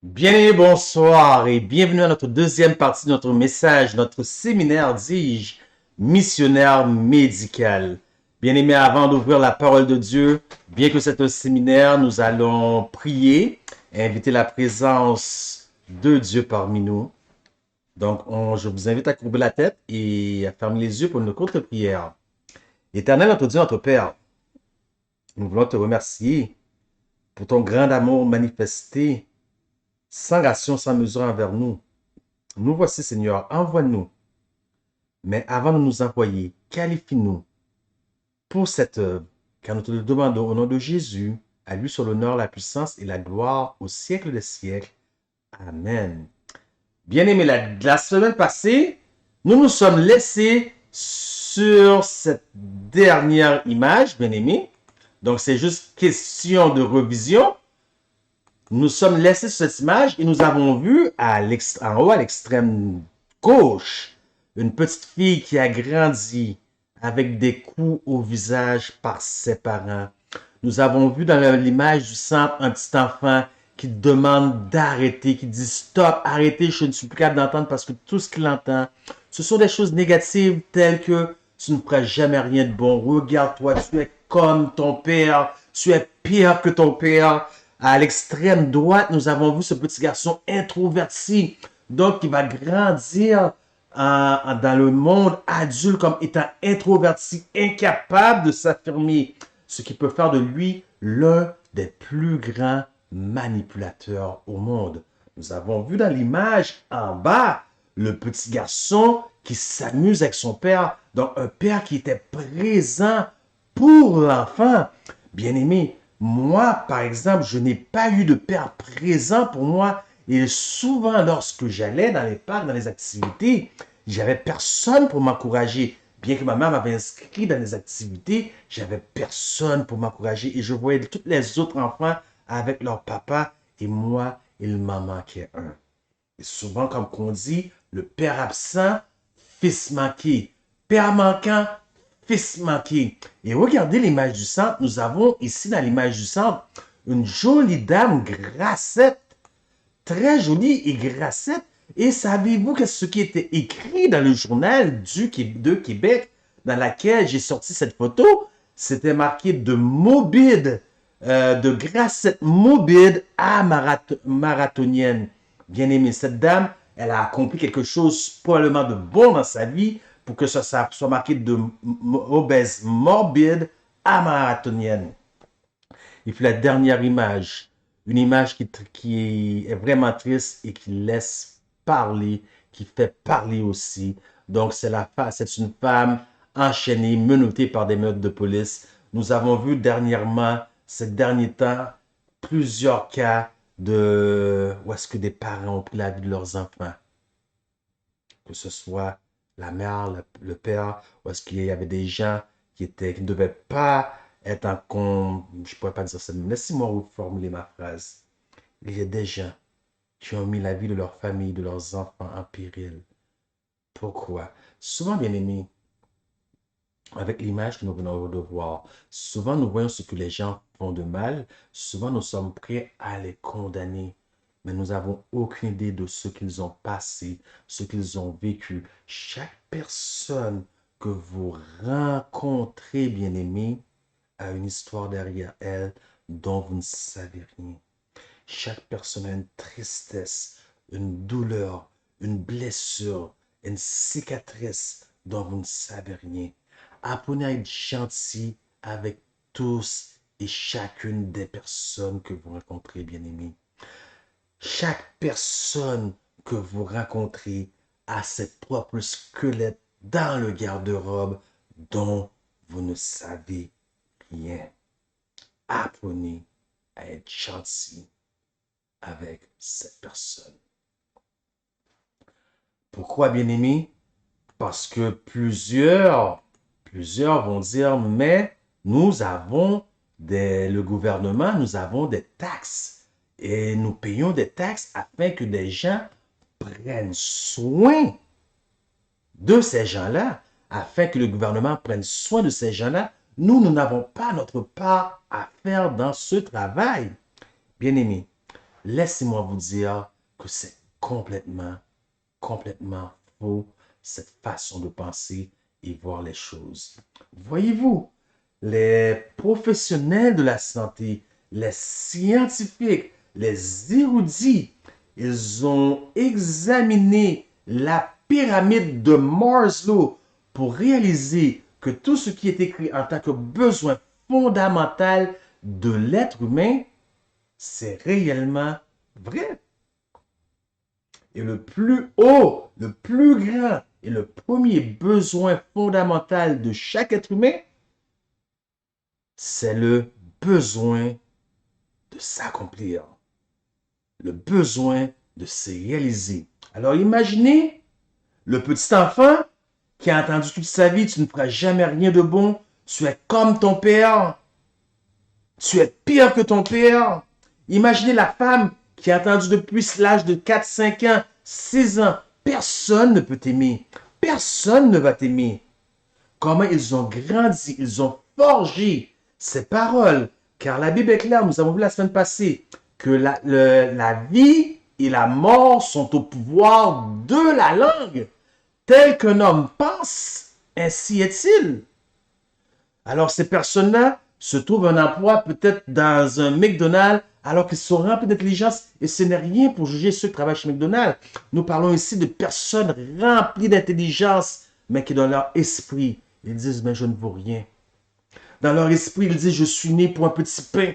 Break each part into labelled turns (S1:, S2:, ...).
S1: Bien, bonsoir et bienvenue à notre deuxième partie de notre message, notre séminaire, dis-je, missionnaire médical. Bien-aimés, avant d'ouvrir la parole de Dieu, bien que c'est un séminaire, nous allons prier et inviter la présence de Dieu parmi nous. Donc, je vous invite à courber la tête et à fermer les yeux pour une courte prière. Éternel, notre Dieu, notre Père, nous voulons te remercier pour ton grand amour manifesté sans ration, sans mesure envers nous. Nous voici, Seigneur, envoie-nous. Mais avant de nous envoyer, qualifie-nous pour cette œuvre, car nous te le demandons au nom de Jésus, à lui soit l'honneur, la puissance et la gloire au siècle des siècles. Amen. Bien-aimés, la semaine passée, nous nous sommes laissés sur cette dernière image, bien-aimés. Donc, c'est juste question de revision. Nous sommes laissés sur cette image et nous avons vu en haut à l'extrême gauche une petite fille qui a grandi avec des coups au visage par ses parents. Nous avons vu dans l'image du centre un petit enfant qui demande d'arrêter, qui dit stop, arrêtez, je ne suis plus capable d'entendre parce que tout ce qu'il entend, ce sont des choses négatives telles que tu ne feras jamais rien de bon, regarde-toi, tu es comme ton père, tu es pire que ton père. À l'extrême droite, nous avons vu ce petit garçon introverti, donc qui va grandir dans le monde adulte comme étant introverti, incapable de s'affirmer, ce qui peut faire de lui l'un des plus grands manipulateurs au monde. Nous avons vu dans l'image en bas le petit garçon qui s'amuse avec son père, donc un père qui était présent pour l'enfant. Bien aimé, moi, par exemple, je n'ai pas eu de père présent pour moi. Et souvent, lorsque j'allais dans les parcs, dans les activités, j'avais personne pour m'encourager. Bien que ma mère m'avait inscrit dans les activités, j'avais personne pour m'encourager. Et je voyais tous les autres enfants avec leur papa. Et moi, il m'en manquait un. Et souvent, comme on dit, le père absent, fils manqué. Père manquant, fils manqué. Et regardez l'image du centre. Nous avons ici dans l'image du centre une jolie dame grassette, très jolie et grassette. Et savez-vous que ce qui était écrit dans le journal de Québec, dans laquelle j'ai sorti cette photo, c'était marqué de mobile, de grassette mobile à marathonienne. Bien aimé, cette dame, elle a accompli quelque chose probablement de bon dans sa vie pour que ça soit marqué de obèse morbide à marathonienne. Et puis la dernière image, une image qui est vraiment triste et qui laisse parler, qui fait parler aussi. Donc c'est une femme enchaînée, menottée par des meutes de police. Nous avons vu dernièrement, ces derniers temps, plusieurs cas de où est-ce que des parents ont pris la vie de leurs enfants. Que ce soit la mère, le père, ou est-ce qu'il y avait des gens qui ne devaient pas être je ne pourrais pas dire ça, mais laissez-moi reformuler ma phrase. Il y a des gens qui ont mis la vie de leur famille, de leurs enfants en péril. Pourquoi? Souvent, bien aimés, avec l'image que nous venons de voir, souvent nous voyons ce que les gens font de mal, souvent nous sommes prêts à les condamner, mais nous n'avons aucune idée de ce qu'ils ont passé, ce qu'ils ont vécu. Chaque personne que vous rencontrez, bien aimé, a une histoire derrière elle dont vous ne savez rien. Chaque personne a une tristesse, une douleur, une blessure, une cicatrice dont vous ne savez rien. Apprenez à être gentil avec tous et chacune des personnes que vous rencontrez, bien-aimés. Chaque personne que vous rencontrez a ses propres squelettes dans le garde-robe dont vous ne savez rien. Apprenez à être gentil avec cette personne. Pourquoi, bien-aimé? Parce que plusieurs vont dire, mais le gouvernement, nous avons des taxes et nous payons des taxes afin que des gens prennent soin de ces gens-là, afin que le gouvernement prenne soin de ces gens-là. Nous n'avons pas notre part à faire dans ce travail. Bien-aimé, laissez-moi vous dire que c'est complètement faux, cette façon de penser et voir les choses. Voyez-vous, les professionnels de la santé, les scientifiques, les érudits, ils ont examiné la pyramide de Maslow pour réaliser que tout ce qui est écrit en tant que besoin fondamental de l'être humain, c'est réellement vrai. Et le plus haut, le plus grand et le premier besoin fondamental de chaque être humain, c'est le besoin de s'accomplir, le besoin de se réaliser. Alors imaginez le petit enfant qui a entendu toute sa vie, tu ne feras jamais rien de bon, tu es comme ton père, tu es pire que ton père. Imaginez la femme qui a entendu depuis l'âge de 4, 5 ans, 6 ans, personne ne peut t'aimer, personne ne va t'aimer. Comment ils ont grandi, ils ont forgé ces paroles. Car la Bible est claire, nous avons vu la semaine passée, que la vie et la mort sont au pouvoir de la langue. Tel qu'un homme pense, ainsi est-il. Alors ces personnes-là se trouvent un emploi peut-être dans un McDonald's alors qu'ils sont remplis d'intelligence et ce n'est rien pour juger ceux qui travaillent chez McDonald's. Nous parlons ici de personnes remplies d'intelligence mais qui dans leur esprit, ils disent mais je ne vaux rien. Dans leur esprit, ils disent je suis né pour un petit pain.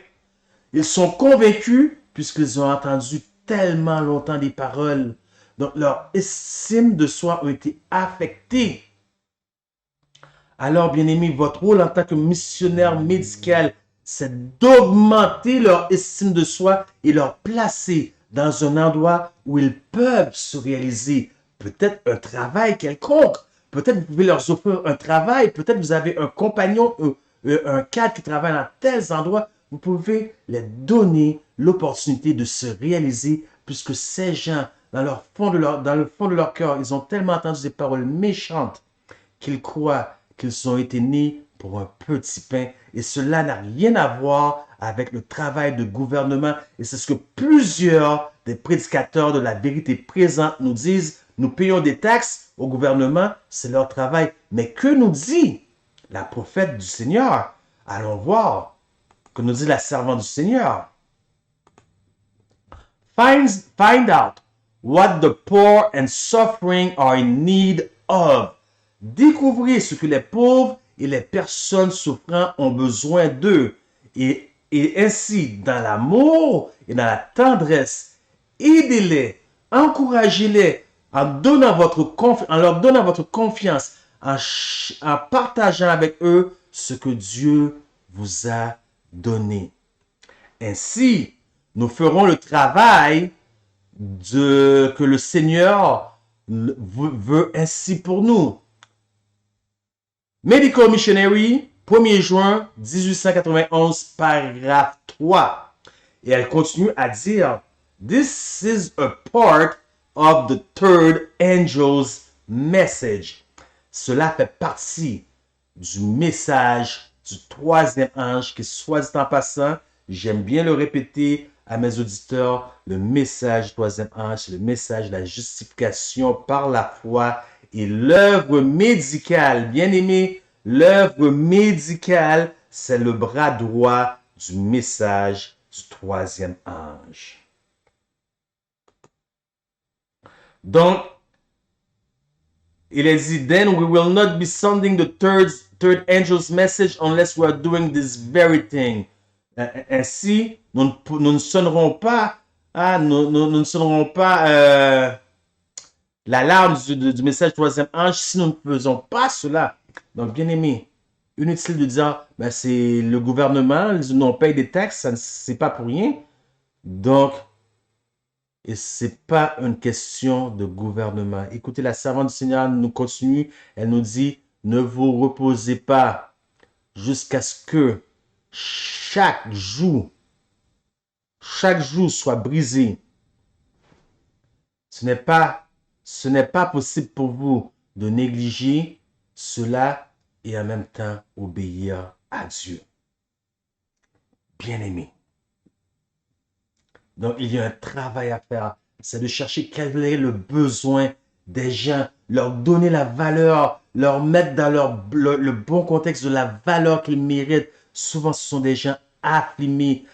S1: Ils sont convaincus puisqu'ils ont entendu tellement longtemps des paroles. Donc leur estime de soi a été affectée. Alors, bien aimé, votre rôle en tant que missionnaire médical, c'est d'augmenter leur estime de soi et leur placer dans un endroit où ils peuvent se réaliser. Peut-être un travail quelconque. Peut-être vous pouvez leur offrir un travail. Peut-être vous avez un compagnon, un cadre qui travaille dans tels endroits. Vous pouvez les donner l'opportunité de se réaliser puisque ces gens, dans le fond de leur cœur, ils ont tellement entendu des paroles méchantes qu'ils croient qu'ils ont été nés pour un petit pain. Et cela n'a rien à voir avec le travail de gouvernement. Et c'est ce que plusieurs des prédicateurs de la vérité présente nous disent. Nous payons des taxes au gouvernement, c'est leur travail. Mais que nous dit la prophète du Seigneur? Allons voir. Que nous dit la servante du Seigneur? Find out what the poor and suffering are in need of. Découvrez ce que les pauvres et les personnes souffrant ont besoin d'eux. Et ainsi, dans l'amour et dans la tendresse, aidez-les, encouragez-les en leur donnant votre confiance, en partageant avec eux ce que Dieu vous a donné. Ainsi, nous ferons le travail que le Seigneur veut ainsi pour nous. Medical Missionary, 1er juin 1891, paragraphe 3. Et elle continue à dire, This is a part of the third angel's message. Cela fait partie du message du troisième ange qui, soit dit en passant, j'aime bien le répéter à mes auditeurs, le message du troisième ange, c'est le message de la justification par la foi et l'œuvre médicale. Bien aimé, l'œuvre médicale, c'est le bras droit du message du troisième ange. Donc, il est dit, then we will not be sounding the third angel's message unless we are doing this very thing. Ainsi, nous ne sonnerons pas, nous ne sonnerons pas l'alarme du message du troisième ange si nous ne faisons pas cela. Donc, bien aimé, inutile de dire, ben, c'est le gouvernement, on paye des taxes, c'est pas pour rien. Donc, et c'est pas une question de gouvernement. Écoutez, la servante du Seigneur nous continue. Elle nous dit, ne vous reposez pas jusqu'à ce que chaque jour soit brisé. Ce n'est pas possible pour vous de négliger cela et en même temps obéir à Dieu. Bien-aimé, Donc, il y a un travail à faire. C'est de chercher quel est le besoin des gens, leur donner la valeur, leur mettre dans le bon contexte de la valeur qu'ils méritent. Souvent, ce sont des gens affligés,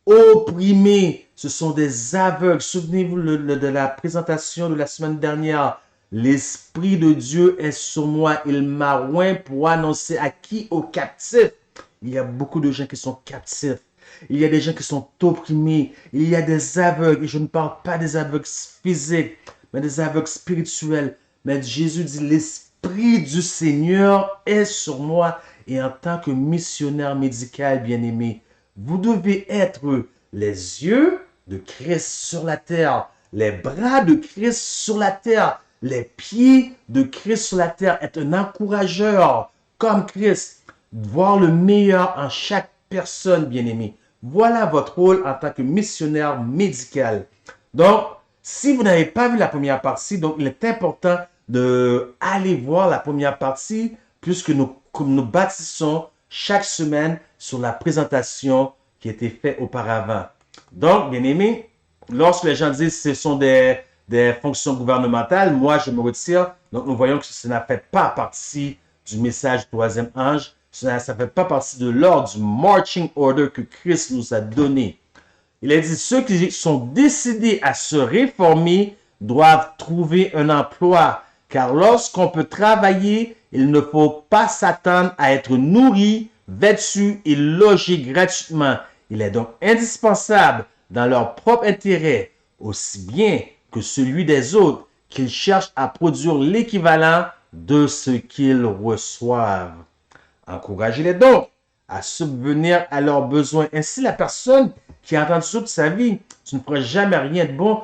S1: opprimés. Ce sont des aveugles. Souvenez-vous de la présentation de la semaine dernière. L'Esprit de Dieu est sur moi. Il m'a oint pour annoncer à qui? Aux captifs. Il y a beaucoup de gens qui sont captifs. Il y a des gens qui sont opprimés. Il y a des aveugles. Et je ne parle pas des aveugles physiques, mais des aveugles spirituels. Mais Jésus dit, l'Esprit du Seigneur est sur moi. Et en tant que missionnaire médical bien-aimé, vous devez être les yeux de Christ sur la terre, les bras de Christ sur la terre, les pieds de Christ sur la terre. Être un encourageur comme Christ. Voir le meilleur en chaque personne bien-aimée. Voilà votre rôle en tant que missionnaire médical. Donc, si vous n'avez pas vu la première partie, donc il est important d'aller voir la première partie puisque nous bâtissons chaque semaine sur la présentation qui a été faite auparavant. Donc, bien aimé, lorsque les gens disent que ce sont des fonctions gouvernementales, moi je me retire. Donc, nous voyons que ça n'a fait pas partie du message du troisième ange. Ça ne fait pas partie de l'ordre du marching order que Christ nous a donné. Il a dit, ceux qui sont décidés à se réformer doivent trouver un emploi. Car lorsqu'on peut travailler, il ne faut pas s'attendre à être nourri, vêtu et logé gratuitement. Il est donc indispensable, dans leur propre intérêt, aussi bien que celui des autres, qu'ils cherchent à produire l'équivalent de ce qu'ils reçoivent. Encouragez-les donc à subvenir à leurs besoins. Ainsi, la personne qui a entendu ça toute sa vie, tu ne feras jamais rien de bon.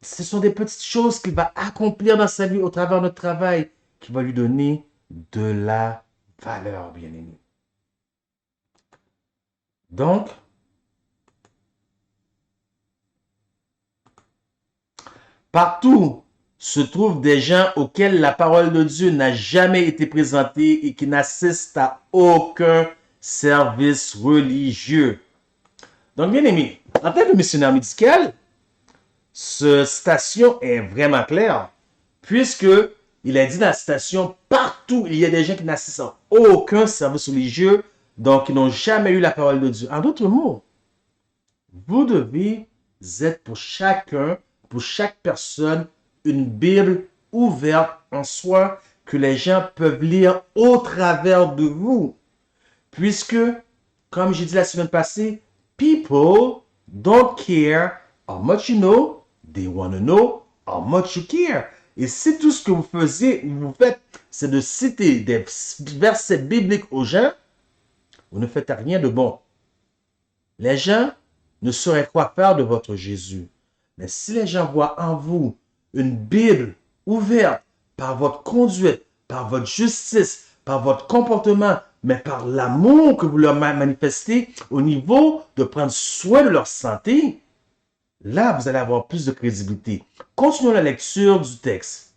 S1: Ce sont des petites choses qu'il va accomplir dans sa vie au travers de notre travail qui va lui donner de la valeur, bien-aimé. Donc, partout se trouvent des gens auxquels la parole de Dieu n'a jamais été présentée et qui n'assistent à aucun service religieux. Donc, bien aimé, en tant que missionnaire médical, cette citation est vraiment claire, puisque il a dit dans la citation, partout il y a des gens qui n'assistent à aucun service religieux, donc qui n'ont jamais eu la parole de Dieu. En d'autres mots, vous devez être pour chacun, pour chaque personne, une Bible ouverte en soi que les gens peuvent lire au travers de vous. Puisque, comme j'ai dit la semaine passée, people don't care how much you know, they want to know how much you care. Et si tout ce que vous faites, c'est de citer des versets bibliques aux gens, vous ne faites rien de bon. Les gens ne sauraient quoi faire de votre Jésus. Mais si les gens voient en vous une Bible ouverte par votre conduite, par votre justice, par votre comportement, mais par l'amour que vous leur manifestez au niveau de prendre soin de leur santé, là, vous allez avoir plus de crédibilité. Continuons la lecture du texte.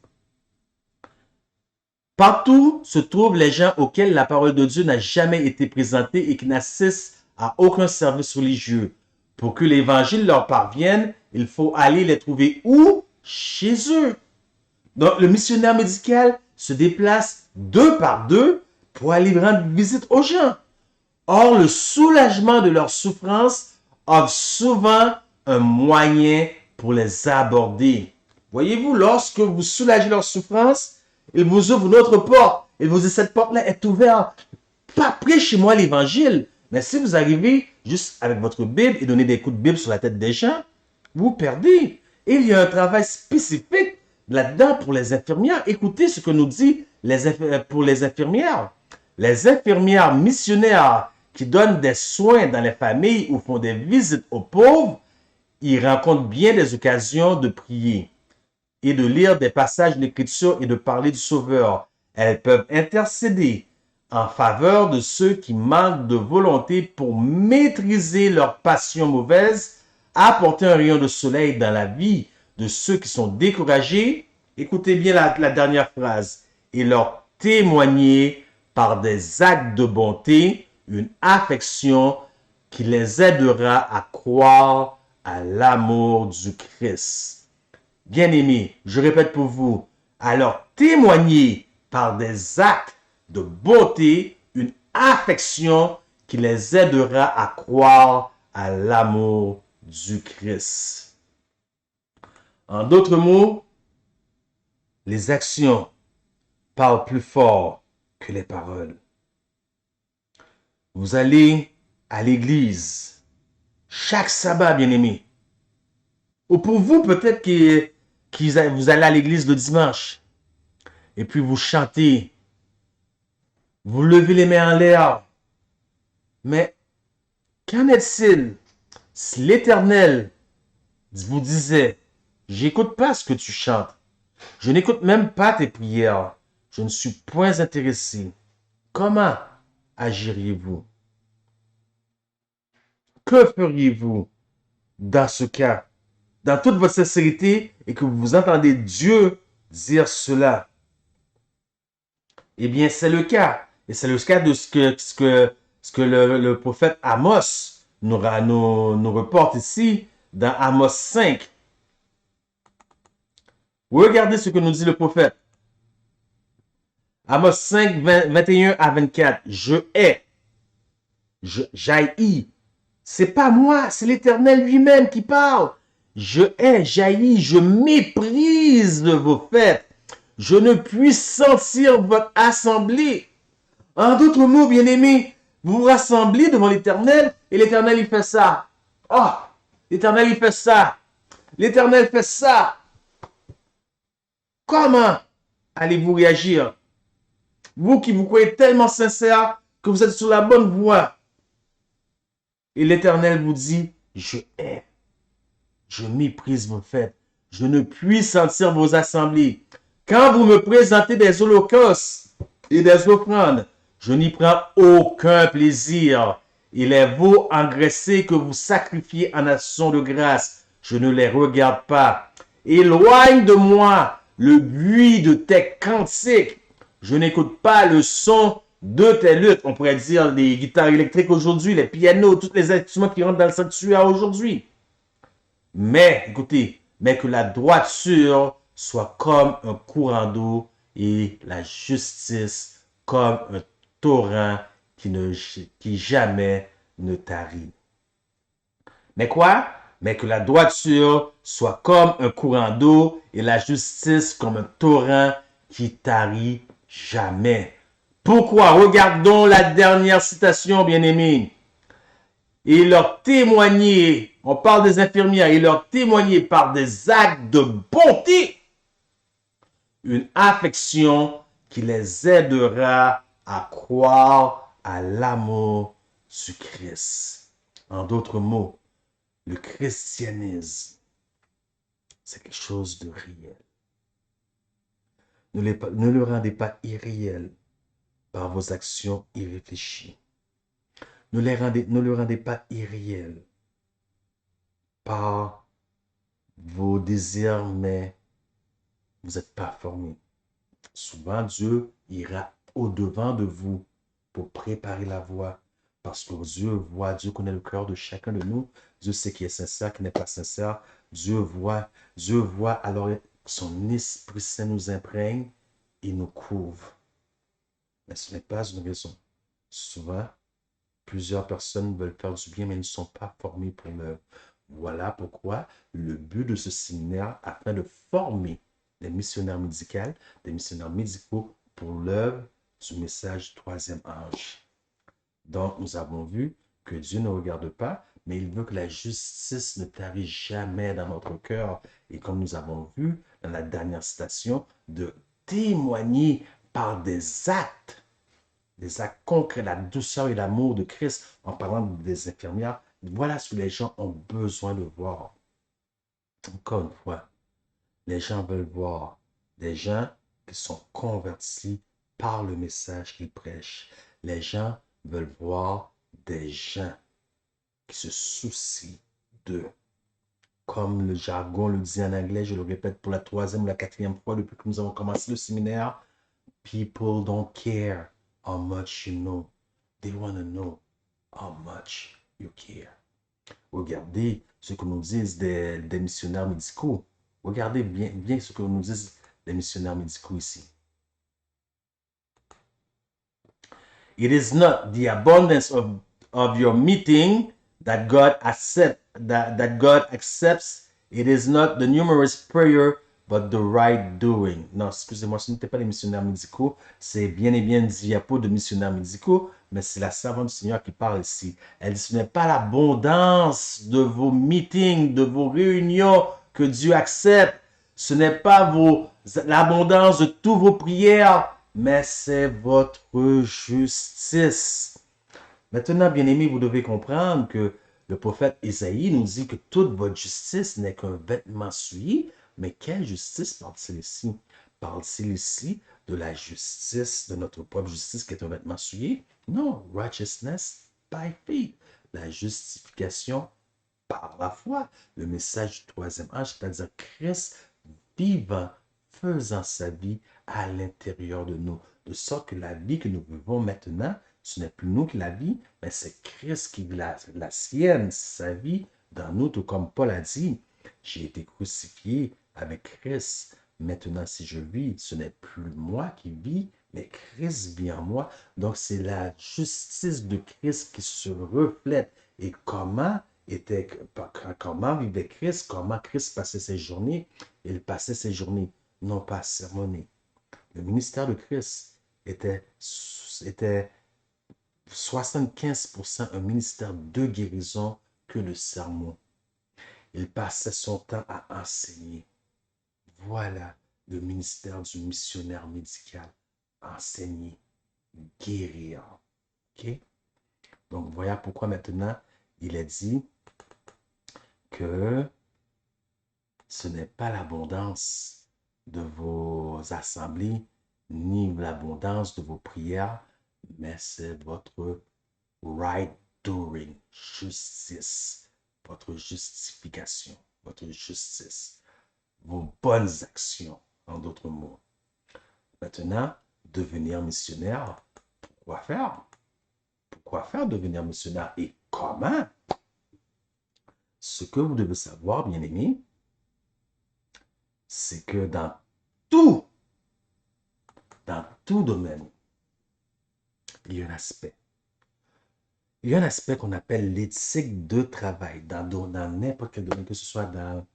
S1: Partout se trouvent les gens auxquels la parole de Dieu n'a jamais été présentée et qui n'assistent à aucun service religieux. Pour que l'évangile leur parvienne, il faut aller les trouver où? Chez eux. Donc, le missionnaire médical se déplace deux par deux pour aller rendre visite aux gens. Or, le soulagement de leur souffrance offre souvent un moyen pour les aborder. Voyez-vous, lorsque vous soulagez leur souffrance, il vous ouvre une autre porte. Il vous dit, cette porte-là est ouverte. Pas prêchez-moi l'évangile. Mais si vous arrivez juste avec votre Bible et donner des coups de Bible sur la tête des gens, vous perdez. Et il y a un travail spécifique là-dedans pour les infirmières. Écoutez ce que nous dit pour les infirmières. Les infirmières missionnaires qui donnent des soins dans les familles ou font des visites aux pauvres, ils rencontrent bien des occasions de prier et de lire des passages de l'Écriture et de parler du Sauveur. Elles peuvent intercéder en faveur de ceux qui manquent de volonté pour maîtriser leurs passions mauvaises, apporter un rayon de soleil dans la vie de ceux qui sont découragés. Écoutez bien la dernière phrase. Et leur témoigner par des actes de bonté, une affection qui les aidera à croire à l'amour du Christ. Bien-aimés, je répète pour vous, alors témoignez par des actes de beauté une affection qui les aidera à croire à l'amour du Christ. En d'autres mots, les actions parlent plus fort que les paroles. Vous allez à l'église chaque sabbat, bien-aimé. Ou pour vous, peut-être que vous allez à l'église le dimanche et puis vous chantez, vous levez les mains en l'air. Mais qu'en est-il si l'Éternel vous disait, j'écoute pas ce que tu chantes, je n'écoute même pas tes prières, je ne suis point intéressé. Comment agiriez-vous? Que feriez-vous dans ce cas? Dans toute votre sincérité et que vous entendez Dieu dire cela. Eh bien, c'est le cas. Et c'est le cas de ce que le prophète Amos nous reporte ici dans Amos 5. Regardez ce que nous dit le prophète. Amos 5, 21 à 24. Je hais, j'haïs. C'est pas moi, c'est l'Éternel lui-même qui parle. Je hais, j'haïs, je méprise vos fêtes. Je ne puis sentir votre assemblée. En d'autres mots, bien-aimés, vous vous rassemblez devant l'Éternel et l'Éternel, il fait ça. Oh, l'Éternel, il fait ça. L'Éternel fait ça. Comment allez-vous réagir? Vous qui vous croyez tellement sincère que vous êtes sur la bonne voie. Et l'Éternel vous dit, je hais, je méprise vos fêtes, je ne puis sentir vos assemblées. Quand vous me présentez des holocaustes et des offrandes, je n'y prends aucun plaisir. Et les veaux engraissés que vous sacrifiez en action de grâce, je ne les regarde pas. Éloigne de moi le bruit de tes cantiques. Je n'écoute pas le son de tes luttes. On pourrait dire les guitares électriques aujourd'hui, les pianos, tous les instruments qui rentrent dans le sanctuaire aujourd'hui. Mais, écoutez, mais que la droiture soit comme un courant d'eau et la justice comme un torrent qui jamais ne tarit. Mais quoi? Mais que la droiture soit comme un courant d'eau et la justice comme un torrent qui tarit jamais. Pourquoi? Regardons la dernière citation, bien-aimés. Et leur témoigner, on parle des infirmières, et leur témoigner par des actes de bonté une affection qui les aidera à croire à l'amour du Christ. En d'autres mots, le christianisme, c'est quelque chose de réel. Ne le rendez pas irréel par vos actions irréfléchies. Ne le rendez pas irréel par vos désirs, mais vous n'êtes pas formé. Souvent, Dieu ira au-devant de vous pour préparer la voie. Parce que Dieu connaît le cœur de chacun de nous. Dieu sait qui est sincère, qui n'est pas sincère. Dieu voit, alors son Esprit Saint nous imprègne et nous couvre. Mais ce n'est pas une raison. Souvent, plusieurs personnes veulent faire du bien, mais ne sont pas formées pour l'œuvre. Voilà pourquoi le but de ce séminaire, afin de former des missionnaires médicaux, des missionnaires médicaux pour l'œuvre du message du troisième âge. Donc, nous avons vu que Dieu ne regarde pas, mais il veut que la justice ne tarie jamais dans notre cœur. Et comme nous avons vu dans la dernière citation, de témoigner par des actes concrets, la douceur et l'amour de Christ, en parlant des infirmières. Voilà ce que les gens ont besoin de voir. Encore une fois, les gens veulent voir des gens qui sont convertis par le message qu'ils prêchent. Les gens veulent voir des gens qui se soucient d'eux. Comme le jargon le dit en anglais, je le répète pour la troisième ou la quatrième fois depuis que nous avons commencé le séminaire. People don't care how much you know. They want to know how much you care. Regardez ce que nous disent des missionnaires médicaux. Regardez bien ce que nous disent les missionnaires médicaux ici. It is not the abundance of your meeting that God accepts. It is not the numerous prayer, but the right doing. Non, excusez-moi, ce n'était pas les missionnaires médicaux. C'est bien et bien dit, il n'y a pas de missionnaires médicaux, mais c'est la servante du Seigneur qui parle ici. Elle dit, ce n'est pas l'abondance de vos meetings, de vos réunions que Dieu accepte. Ce n'est pas l'abondance de toutes vos prières, mais c'est votre justice. Maintenant, bien-aimés, vous devez comprendre que le prophète Ésaïe nous dit que toute votre justice n'est qu'un vêtement souillé. Mais quelle justice parle-t-il ici? Parle-t-il ici de la justice, de notre propre justice qui est un vêtement souillé? Non, righteousness by faith. La justification par la foi. Le message du troisième âge, c'est-à-dire Christ vivant, faisant sa vie à l'intérieur de nous. De sorte que la vie que nous vivons maintenant, ce n'est plus nous qui la vit, mais c'est Christ qui vit la sienne, sa vie dans nous, tout comme Paul a dit, j'ai été crucifié avec Christ. Maintenant, si je vis, ce n'est plus moi qui vis, mais Christ vit en moi. Donc, c'est la justice de Christ qui se reflète. Et comment vivait Christ, comment Christ passait ses journées? Il passait ses journées non pas sermonné. Le ministère de Christ était 75% un ministère de guérison que le sermon. Il passait son temps à enseigner. Voilà le ministère du missionnaire médical. Enseigner, guérir. OK? Donc, voilà pourquoi maintenant, il est dit que ce n'est pas l'abondance de vos assemblées, ni l'abondance de vos prières, mais c'est votre right doing, justice, votre justification, votre justice, vos bonnes actions, en d'autres mots. Maintenant, devenir missionnaire, pourquoi faire? Pourquoi faire devenir missionnaire et comment? Ce que vous devez savoir, bien aimé, c'est que tout, dans tout domaine, il y a un aspect. Il y a un aspect qu'on appelle l'éthique de travail dans n'importe quel domaine, que ce soit dans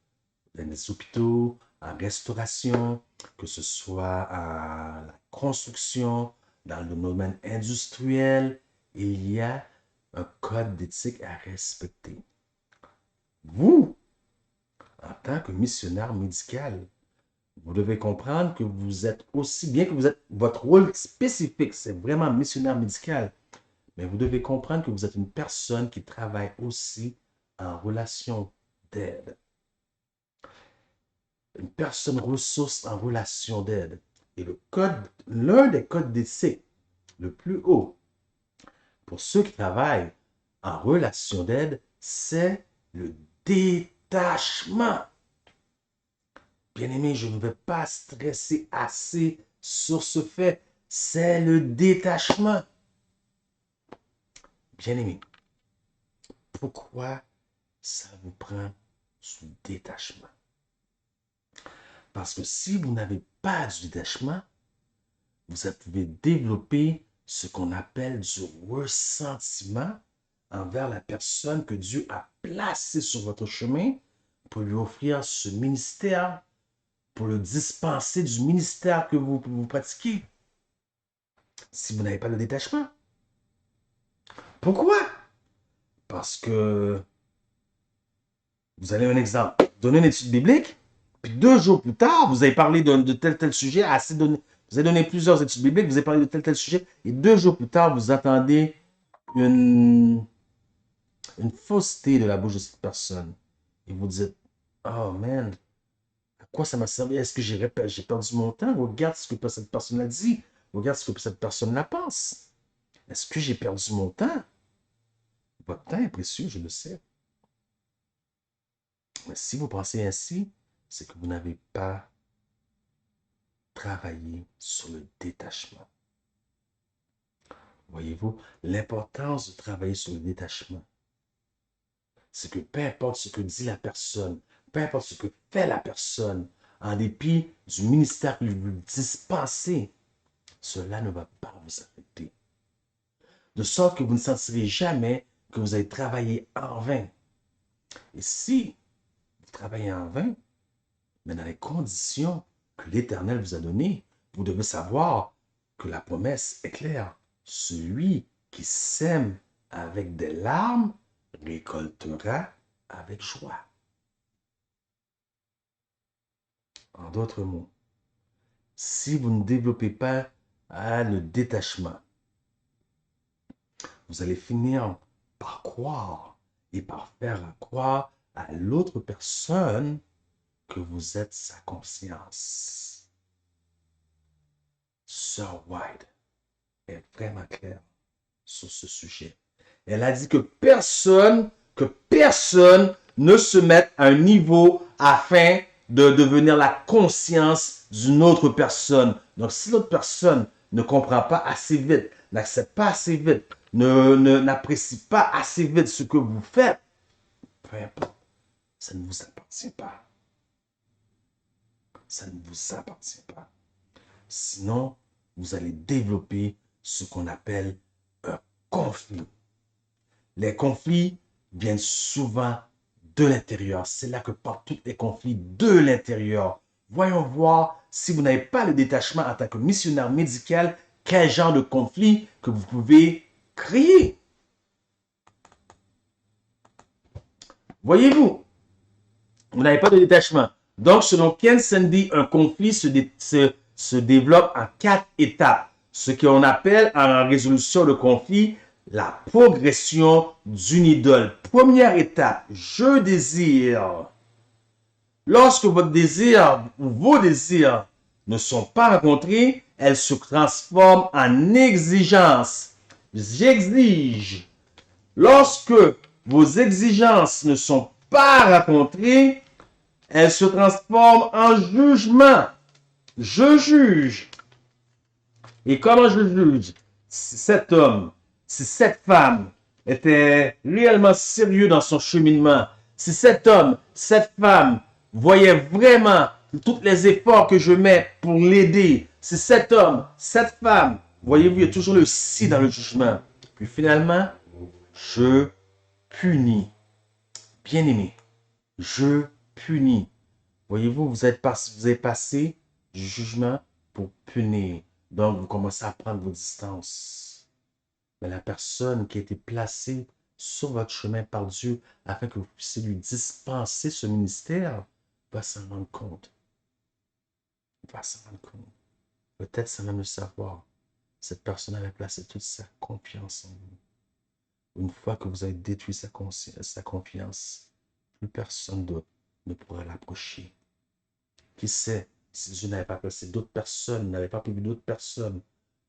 S1: les hôpitaux, en restauration, que ce soit en la construction, dans le domaine industriel. Il y a un code d'éthique à respecter. Vous, en tant que missionnaire médical, vous devez comprendre que vous êtes aussi, bien que vous êtes, votre rôle spécifique, c'est vraiment missionnaire médical, mais vous devez comprendre que vous êtes une personne qui travaille aussi en relation d'aide. Une personne ressource en relation d'aide. Et l'un des codes d'éthique le plus haut pour ceux qui travaillent en relation d'aide, c'est le détachement. Bien-aimé, je ne vais pas stresser assez sur ce fait. C'est le détachement. Bien-aimé, pourquoi ça vous prend ce détachement? Parce que si vous n'avez pas du détachement, vous pouvez développer ce qu'on appelle du ressentiment envers la personne que Dieu a placée sur votre chemin pour lui offrir ce ministère, pour le dispenser du ministère que vous pratiquez. Si vous n'avez pas le détachement. Pourquoi? Parce que, vous allez un exemple, donner une étude biblique, puis 2 jours plus tard, vous avez parlé de tel sujet, vous avez donné plusieurs études bibliques, vous avez parlé de tel sujet, et 2 jours plus tard, vous attendez une fausseté de la bouche de cette personne. Et vous dites, oh man, à quoi ça m'a servi? Est-ce que j'ai perdu mon temps? Regarde ce que cette personne a dit. Regarde ce que cette personne la pense. Est-ce que j'ai perdu mon temps? Votre temps est précieux, je le sais. Mais si vous pensez ainsi, c'est que vous n'avez pas travaillé sur le détachement. Voyez-vous, l'importance de travailler sur le détachement. c'est que peu importe ce que dit la personne, peu importe ce que fait la personne, en dépit du ministère que vous dispensez, cela ne va pas vous affecter. De sorte que vous ne sentirez jamais que vous avez travaillé en vain. Et si vous travaillez en vain, mais dans les conditions que l'Éternel vous a données, vous devez savoir que la promesse est claire. Celui qui sème avec des larmes récoltera avec joie. En d'autres mots, si vous ne développez pas le détachement, vous allez finir par croire et par faire croire à l'autre personne que vous êtes sa conscience. Sœur White est vraiment claire sur ce sujet. Elle a dit que personne ne se mette à un niveau afin de devenir la conscience d'une autre personne. Donc, si l'autre personne ne comprend pas assez vite, n'accepte pas assez vite, n'apprécie pas assez vite ce que vous faites, peu importe, ça ne vous appartient pas. Ça ne vous appartient pas. Sinon, vous allez développer ce qu'on appelle un conflit. Les conflits viennent souvent de l'intérieur. C'est là que partent tous les conflits de l'intérieur. Voyons voir, si vous n'avez pas le détachement en tant que missionnaire médical, quel genre de conflit que vous pouvez créer. Voyez-vous, vous n'avez pas de détachement. Donc, selon Ken Sande, un conflit se développe en 4 étapes. Ce qu'on appelle en résolution de conflit, la progression d'une idole. Première étape, je désire. Lorsque votre désir ou vos désirs ne sont pas rencontrés, elles se transforment en exigence. J'exige. Lorsque vos exigences ne sont pas rencontrées, elles se transforment en jugement. Je juge. Et comment je juge? Si cet homme, si cette femme était réellement sérieux dans son cheminement, si cet homme, cette femme voyait vraiment tous les efforts que je mets pour l'aider, si cet homme, cette femme, voyez-vous, il y a toujours le si dans le jugement. Puis finalement, je punis. Bien-aimé, je punis. Voyez-vous, vous avez passé du jugement pour punir. Donc, vous commencez à prendre vos distances. Mais la personne qui a été placée sur votre chemin par Dieu afin que vous puissiez lui dispenser ce ministère va s'en rendre compte. Va s'en rendre compte. Peut-être sans même le savoir. Cette personne avait placé toute sa confiance en vous. Une fois que vous avez détruit sa confiance, plus personne d'autre ne pourra l'approcher. Qui sait si Dieu n'avait pas placé d'autres personnes, n'avait pas prévu d'autres personnes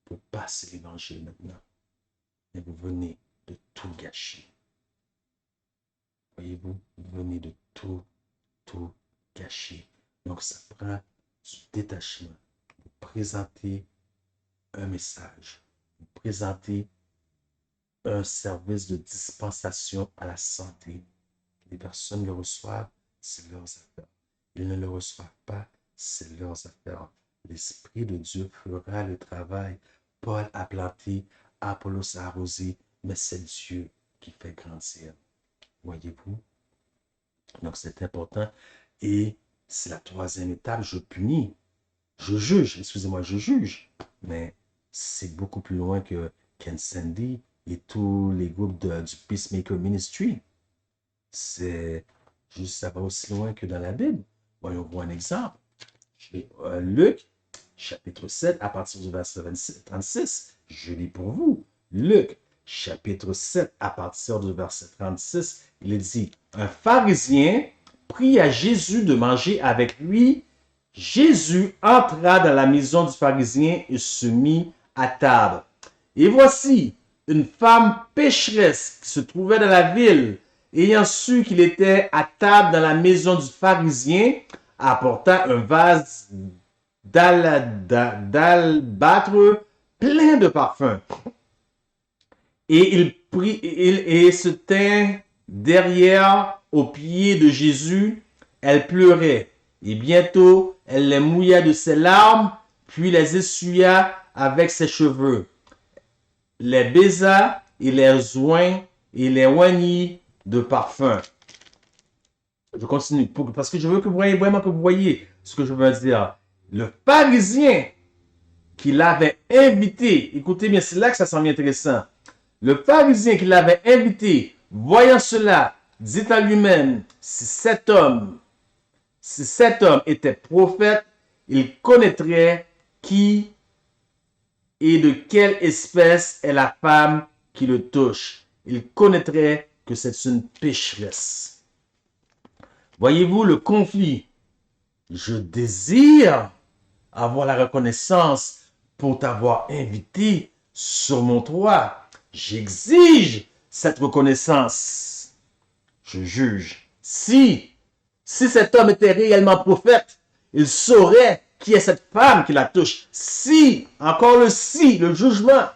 S1: pour passer l'évangile maintenant. Mais vous venez de tout gâcher. Voyez-vous, vous venez de tout gâcher. Donc ça prend du détachement. Vous présentez un message. Vous présentez un service de dispensation à la santé. Les personnes le reçoivent, c'est leurs affaires. Ils ne le reçoivent pas, c'est leurs affaires. L'Esprit de Dieu fera le travail. Paul a planté, Apollos a arrosé, mais c'est Dieu qui fait grandir. Voyez-vous? Donc c'est important. Et c'est la troisième étape, je punis. Je juge, excusez-moi, je juge. Mais c'est beaucoup plus loin que Ken Sande et tous les groupes du Peacemaker Ministry. C'est juste, ça va aussi loin que dans la Bible. Voyons voir un exemple. Luc, chapitre 7, à partir du verset 36. Je lis pour vous. Luc, chapitre 7, à partir du verset 36, il dit, un pharisien prie à Jésus de manger avec lui. Jésus entra dans la maison du pharisien et se mit à table. Et voici, une femme pécheresse qui se trouvait dans la ville, ayant su qu'il était à table dans la maison du pharisien, apporta un vase d'albâtre plein de parfums. Et il se tint derrière, aux pieds de Jésus, elle pleurait. Et bientôt, elle les mouilla de ses larmes, puis les essuya avec ses cheveux, les baisa et les oint et les oignit de parfum. Je continue, parce que je veux que vous voyez vraiment que vous voyez ce que je veux dire. Le pharisien qui l'avait invité, écoutez bien, c'est là que ça semble intéressant. Le pharisien qui l'avait invité, voyant cela, dit à lui-même, si cet homme était prophète, il connaîtrait qui et de quelle espèce est la femme qui le touche. Il connaîtrait que c'est une pécheresse. Voyez-vous le conflit? Je désire avoir la reconnaissance pour t'avoir invité sur mon toit. J'exige cette reconnaissance. Je juge. Si cet homme était réellement prophète, il saurait qui est cette femme qui la touche. Si, encore le si, le jugement.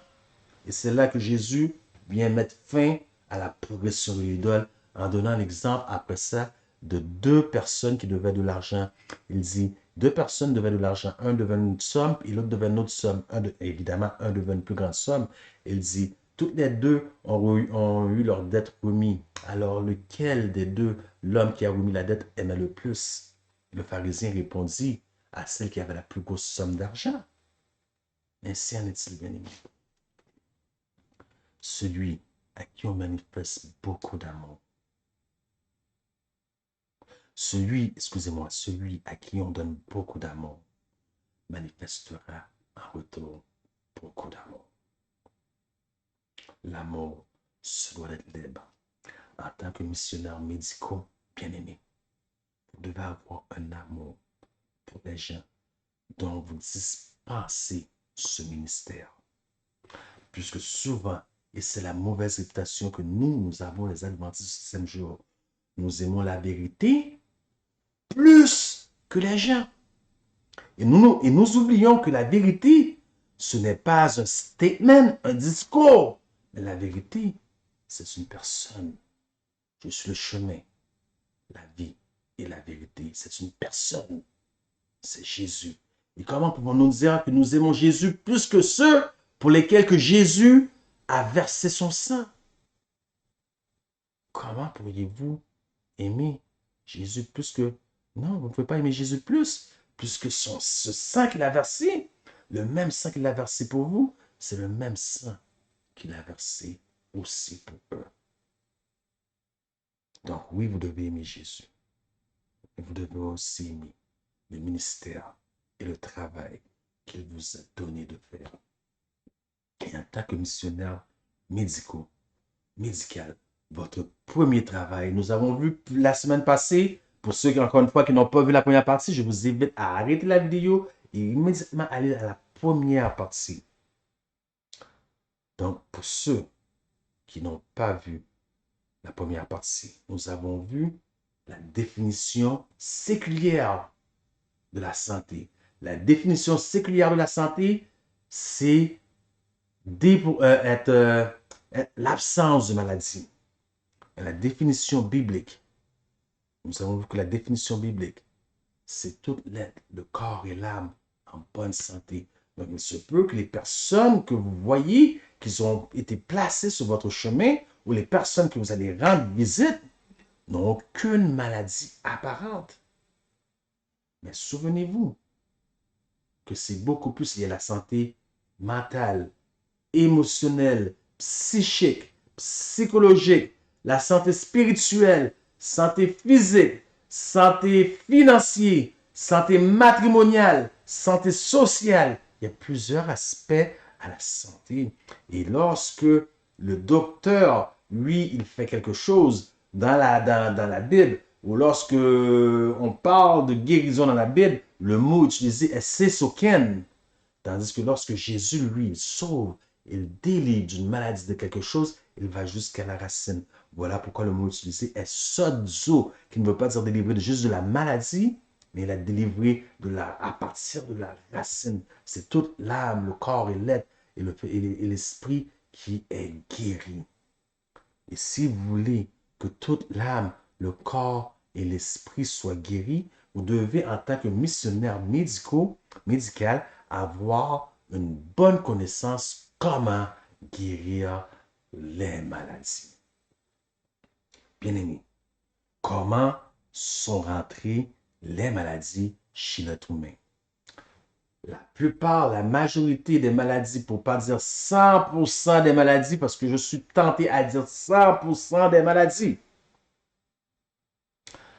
S1: Et c'est là que Jésus vient mettre fin à la progression de l'idole en donnant l'exemple après ça de deux personnes qui devaient de l'argent. Il dit, deux personnes devaient de l'argent. Un devait une somme et l'autre devait une autre somme. Évidemment, un devait une plus grande somme. Il dit, toutes les deux ont eu leur dette remise. Alors, lequel des deux, l'homme qui a remis la dette, aimait le plus? Le pharisien répondit à celle qui avait la plus grosse somme d'argent. Ainsi en est-il, bien aimé. Celui à qui on manifeste beaucoup d'amour. Celui à qui on donne beaucoup d'amour manifestera en retour beaucoup d'amour. L'amour, ce doit être libre. En tant que missionnaire médicaux, bien aimé, vous devez avoir un amour pour les gens dont vous dispensez ce ministère. Puisque souvent, et c'est la mauvaise réputation que nous avons les adventistes du 7e jour, nous aimons la vérité plus que les gens. Et nous oublions que la vérité, ce n'est pas un statement, un discours. Mais la vérité, c'est une personne. Je suis le chemin, la vie et la vérité. C'est une personne. C'est Jésus. Et comment pouvons-nous dire que nous aimons Jésus plus que ceux pour lesquels que Jésus a versé son sang? Comment pourriez-vous aimer Jésus plus que... Non, vous ne pouvez pas aimer Jésus plus que ce sang qu'il a versé. Le même sang qu'il a versé pour vous, c'est le même sang qu'il a versé aussi pour eux. Donc oui, vous devez aimer Jésus. Mais vous devez aussi aimer le ministère et le travail qu'il vous a donné de faire. Et en tant que missionnaire médical, votre premier travail, nous avons vu la semaine passée, pour ceux qui, encore une fois, qui n'ont pas vu la première partie, je vous invite à arrêter la vidéo et immédiatement aller à la première partie. Donc, pour ceux qui n'ont pas vu la première partie, nous avons vu la définition séculière de la santé. La définition séculière de la santé, c'est l'absence de maladie. Et la définition biblique, nous avons vu que la définition biblique, c'est tout l'être, le corps et l'âme en bonne santé. Donc, il se peut que les personnes que vous voyez, qui ont été placées sur votre chemin, ou les personnes que vous allez rendre visite, n'ont aucune maladie apparente. Mais souvenez-vous que c'est beaucoup plus lié à la santé mentale, émotionnelle, psychique, psychologique, la santé spirituelle, santé physique, santé financière, santé matrimoniale, santé sociale. Il y a plusieurs aspects à la santé. Et lorsque le docteur, lui, il fait quelque chose dans la Bible, ou lorsque on parle de guérison dans la Bible, le mot utilisé est sesoken. Tandis que lorsque Jésus, lui, il sauve, il délivre d'une maladie de quelque chose, il va jusqu'à la racine. Voilà pourquoi le mot utilisé est sozo, qui ne veut pas dire délivrer juste de la maladie, mais il a délivré à partir de la racine. C'est toute l'âme, le corps et l'être et l'esprit qui est guéri. Et si vous voulez que toute l'âme, le corps et l'esprit soient guéris, vous devez, en tant que missionnaire médical, avoir une bonne connaissance comment guérir les maladies. Bien-aimés, comment sont rentrées les maladies chez l'être humain? La plupart, la majorité des maladies, pour ne pas dire 100% des maladies, parce que je suis tenté à dire 100% des maladies,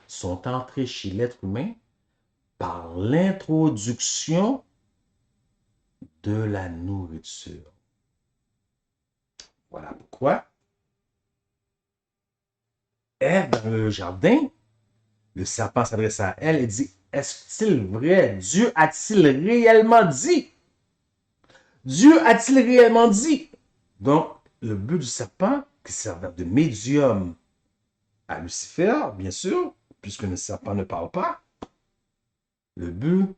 S1: sont entrées chez l'être humain par l'introduction de la nourriture. Voilà pourquoi Ève, dans le jardin, le serpent s'adresse à elle et dit, est-il vrai? Dieu a-t-il réellement dit? Dieu a-t-il réellement dit? Donc, le but du serpent, qui servait de médium à Lucifer, bien sûr, puisque le serpent ne parle pas, le but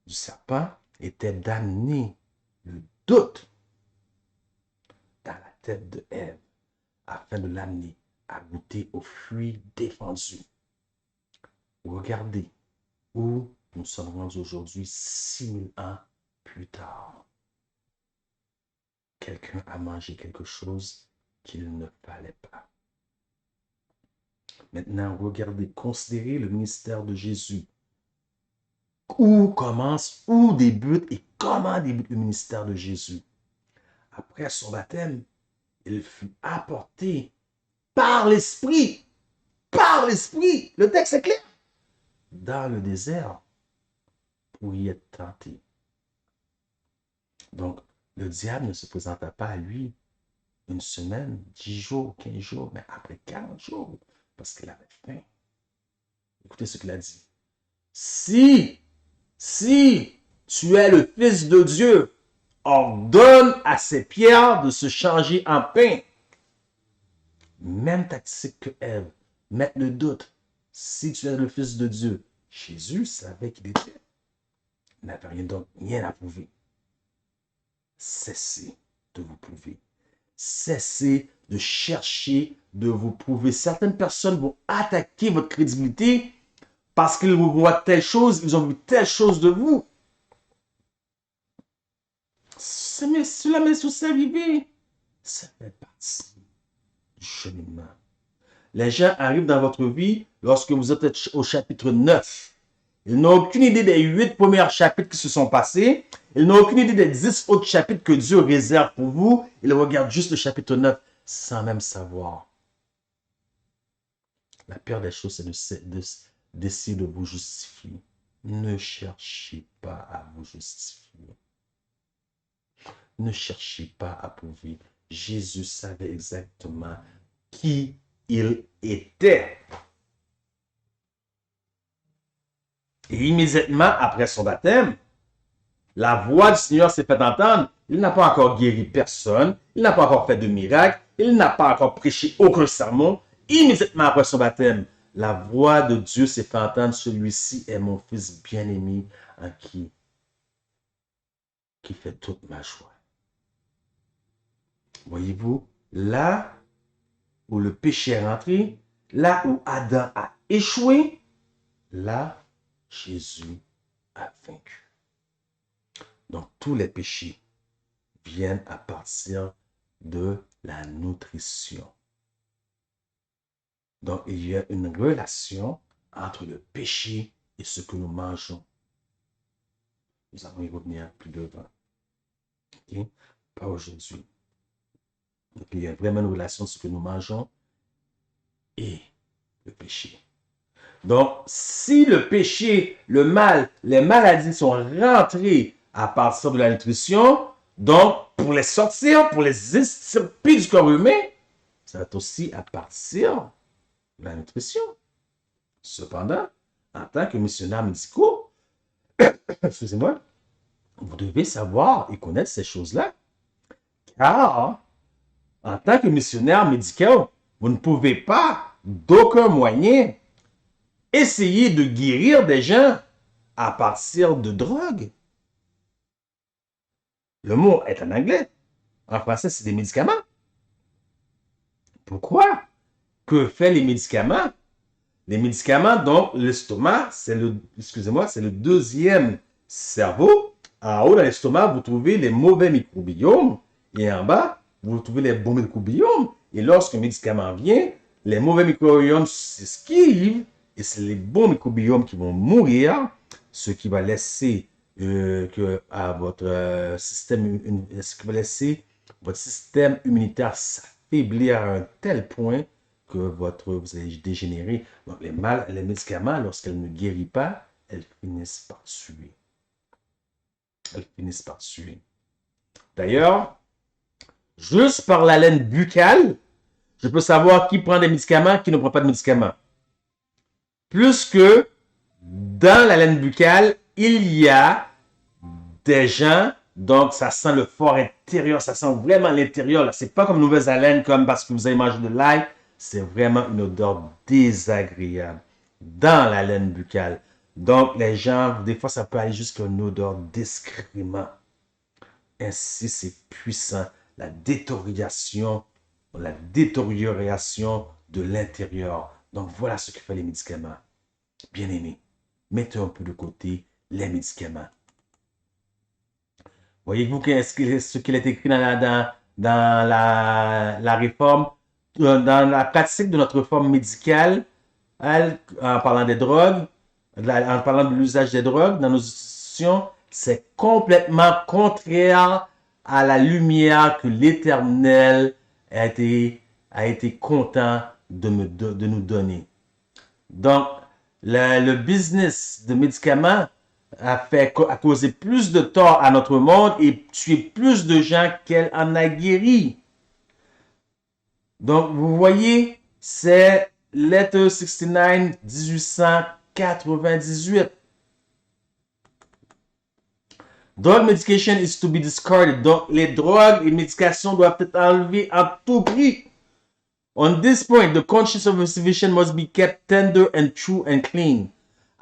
S1: du serpent était d'amener le doute dans la tête de Ève, afin de l'amener à goûter aux fruits défendus. Regardez où nous sommes rendus aujourd'hui, 6000 ans plus tard. Quelqu'un a mangé quelque chose qu'il ne fallait pas. Maintenant, regardez, considérez le ministère de Jésus. Où commence, où débute et comment débute le ministère de Jésus? Après son baptême, il fut apporté par l'Esprit, le texte est clair, dans le désert pour y être tenté. Donc, le diable ne se présenta pas à lui une semaine, 10 jours, 15 jours, mais après 40 jours, parce qu'il avait faim. Écoutez ce qu'il a dit. Si tu es le Fils de Dieu, ordonne à ces pierres de se changer en pain. Même tactique que Ève, mettre le doute. Si tu es le Fils de Dieu, Jésus savait qu'il était. Il n'avait rien à prouver. Cessez de vous prouver. Cessez de chercher de vous prouver. Certaines personnes vont attaquer votre crédibilité parce qu'ils vous voient telle chose, ils ont vu telle chose de vous. Cela m'est tous arrivé. Ça fait partie du cheminement. Les gens arrivent dans votre vie lorsque vous êtes au chapitre 9. Ils n'ont aucune idée des 8 premiers chapitres qui se sont passés. Ils n'ont aucune idée des 10 autres chapitres que Dieu réserve pour vous. Ils regardent juste le chapitre 9 sans même savoir. La pire des choses, c'est d'essayer de vous justifier. Ne cherchez pas à vous justifier. Ne cherchez pas à prouver. Jésus savait exactement qui il était. Et immédiatement après son baptême, la voix du Seigneur s'est fait entendre. Il n'a pas encore guéri personne. Il n'a pas encore fait de miracle. Il n'a pas encore prêché aucun sermon. Immédiatement après son baptême, la voix de Dieu s'est fait entendre. Celui-ci est mon fils bien-aimé en qui fait toute ma joie. Voyez-vous, là où le péché est rentré, là où Adam a échoué, là, Jésus a vaincu. Donc, tous les péchés viennent à partir de la nutrition. Donc, il y a une relation entre le péché et ce que nous mangeons. Nous allons y revenir plus devant. Okay? Pas aujourd'hui. Donc, il y a vraiment une relation entre ce que nous mangeons et le péché. Donc, si le péché, le mal, les maladies sont rentrées à partir de la nutrition, donc pour les sortir, pour les extirper du corps humain, ça va être aussi à partir de la nutrition. Cependant, en tant que missionnaire médicaux, excusez-moi, vous devez savoir et connaître ces choses-là, car en tant que missionnaire médical, vous ne pouvez pas, d'aucun moyen, essayer de guérir des gens à partir de drogue. Le mot est en anglais. En français, c'est des médicaments. Pourquoi? que fait les médicaments? Les médicaments, donc l'estomac, c'est le deuxième cerveau. En haut, dans l'estomac, vous trouvez les mauvais microbiomes. Et en bas, vous trouvez les bons microbiomes. Et lorsqu'un médicament vient, les mauvais microbiomes s'esquivent. Et c'est les bons microbiomes qui vont mourir, ce qui va laisser à votre ce qui va laisser votre système immunitaire s'affaiblir à un tel point que vous allez dégénérer. Donc, les médicaments, lorsqu'elles ne guérissent pas, elles finissent par tuer. Elles finissent par tuer. D'ailleurs, juste par la laine buccale, je peux savoir qui prend des médicaments, qui ne prend pas de médicaments. Plus que dans la laine buccale, il y a des gens, donc ça sent le fort intérieur, ça sent vraiment l'intérieur. C'est pas comme mauvaise haleine, comme parce que vous avez mangé de l'ail. C'est vraiment une odeur désagréable dans la laine buccale. Donc, les gens, des fois, ça peut aller jusqu'à une odeur d'excrément. Ainsi, c'est puissant. La détérioration de l'intérieur. Donc, voilà ce que fait les médicaments. Bien aimé, mettez un peu de côté les médicaments. Voyez-vous ce qu'il est écrit dans la réforme, dans la pratique de notre réforme médicale, en parlant des drogues, en parlant de l'usage des drogues dans nos institutions, c'est complètement contraire à la lumière que l'Éternel a été content de nous donner. Donc, le business de médicaments a causé plus de tort à notre monde et tué plus de gens qu'elle en a guéri. Donc, vous voyez, c'est Letter 69, 1898. Drug medication is to be discarded. Donc, les drogues et les médications doivent être enlevées à tout prix. On this point, the conscience of a physician must be kept tender and true and clean.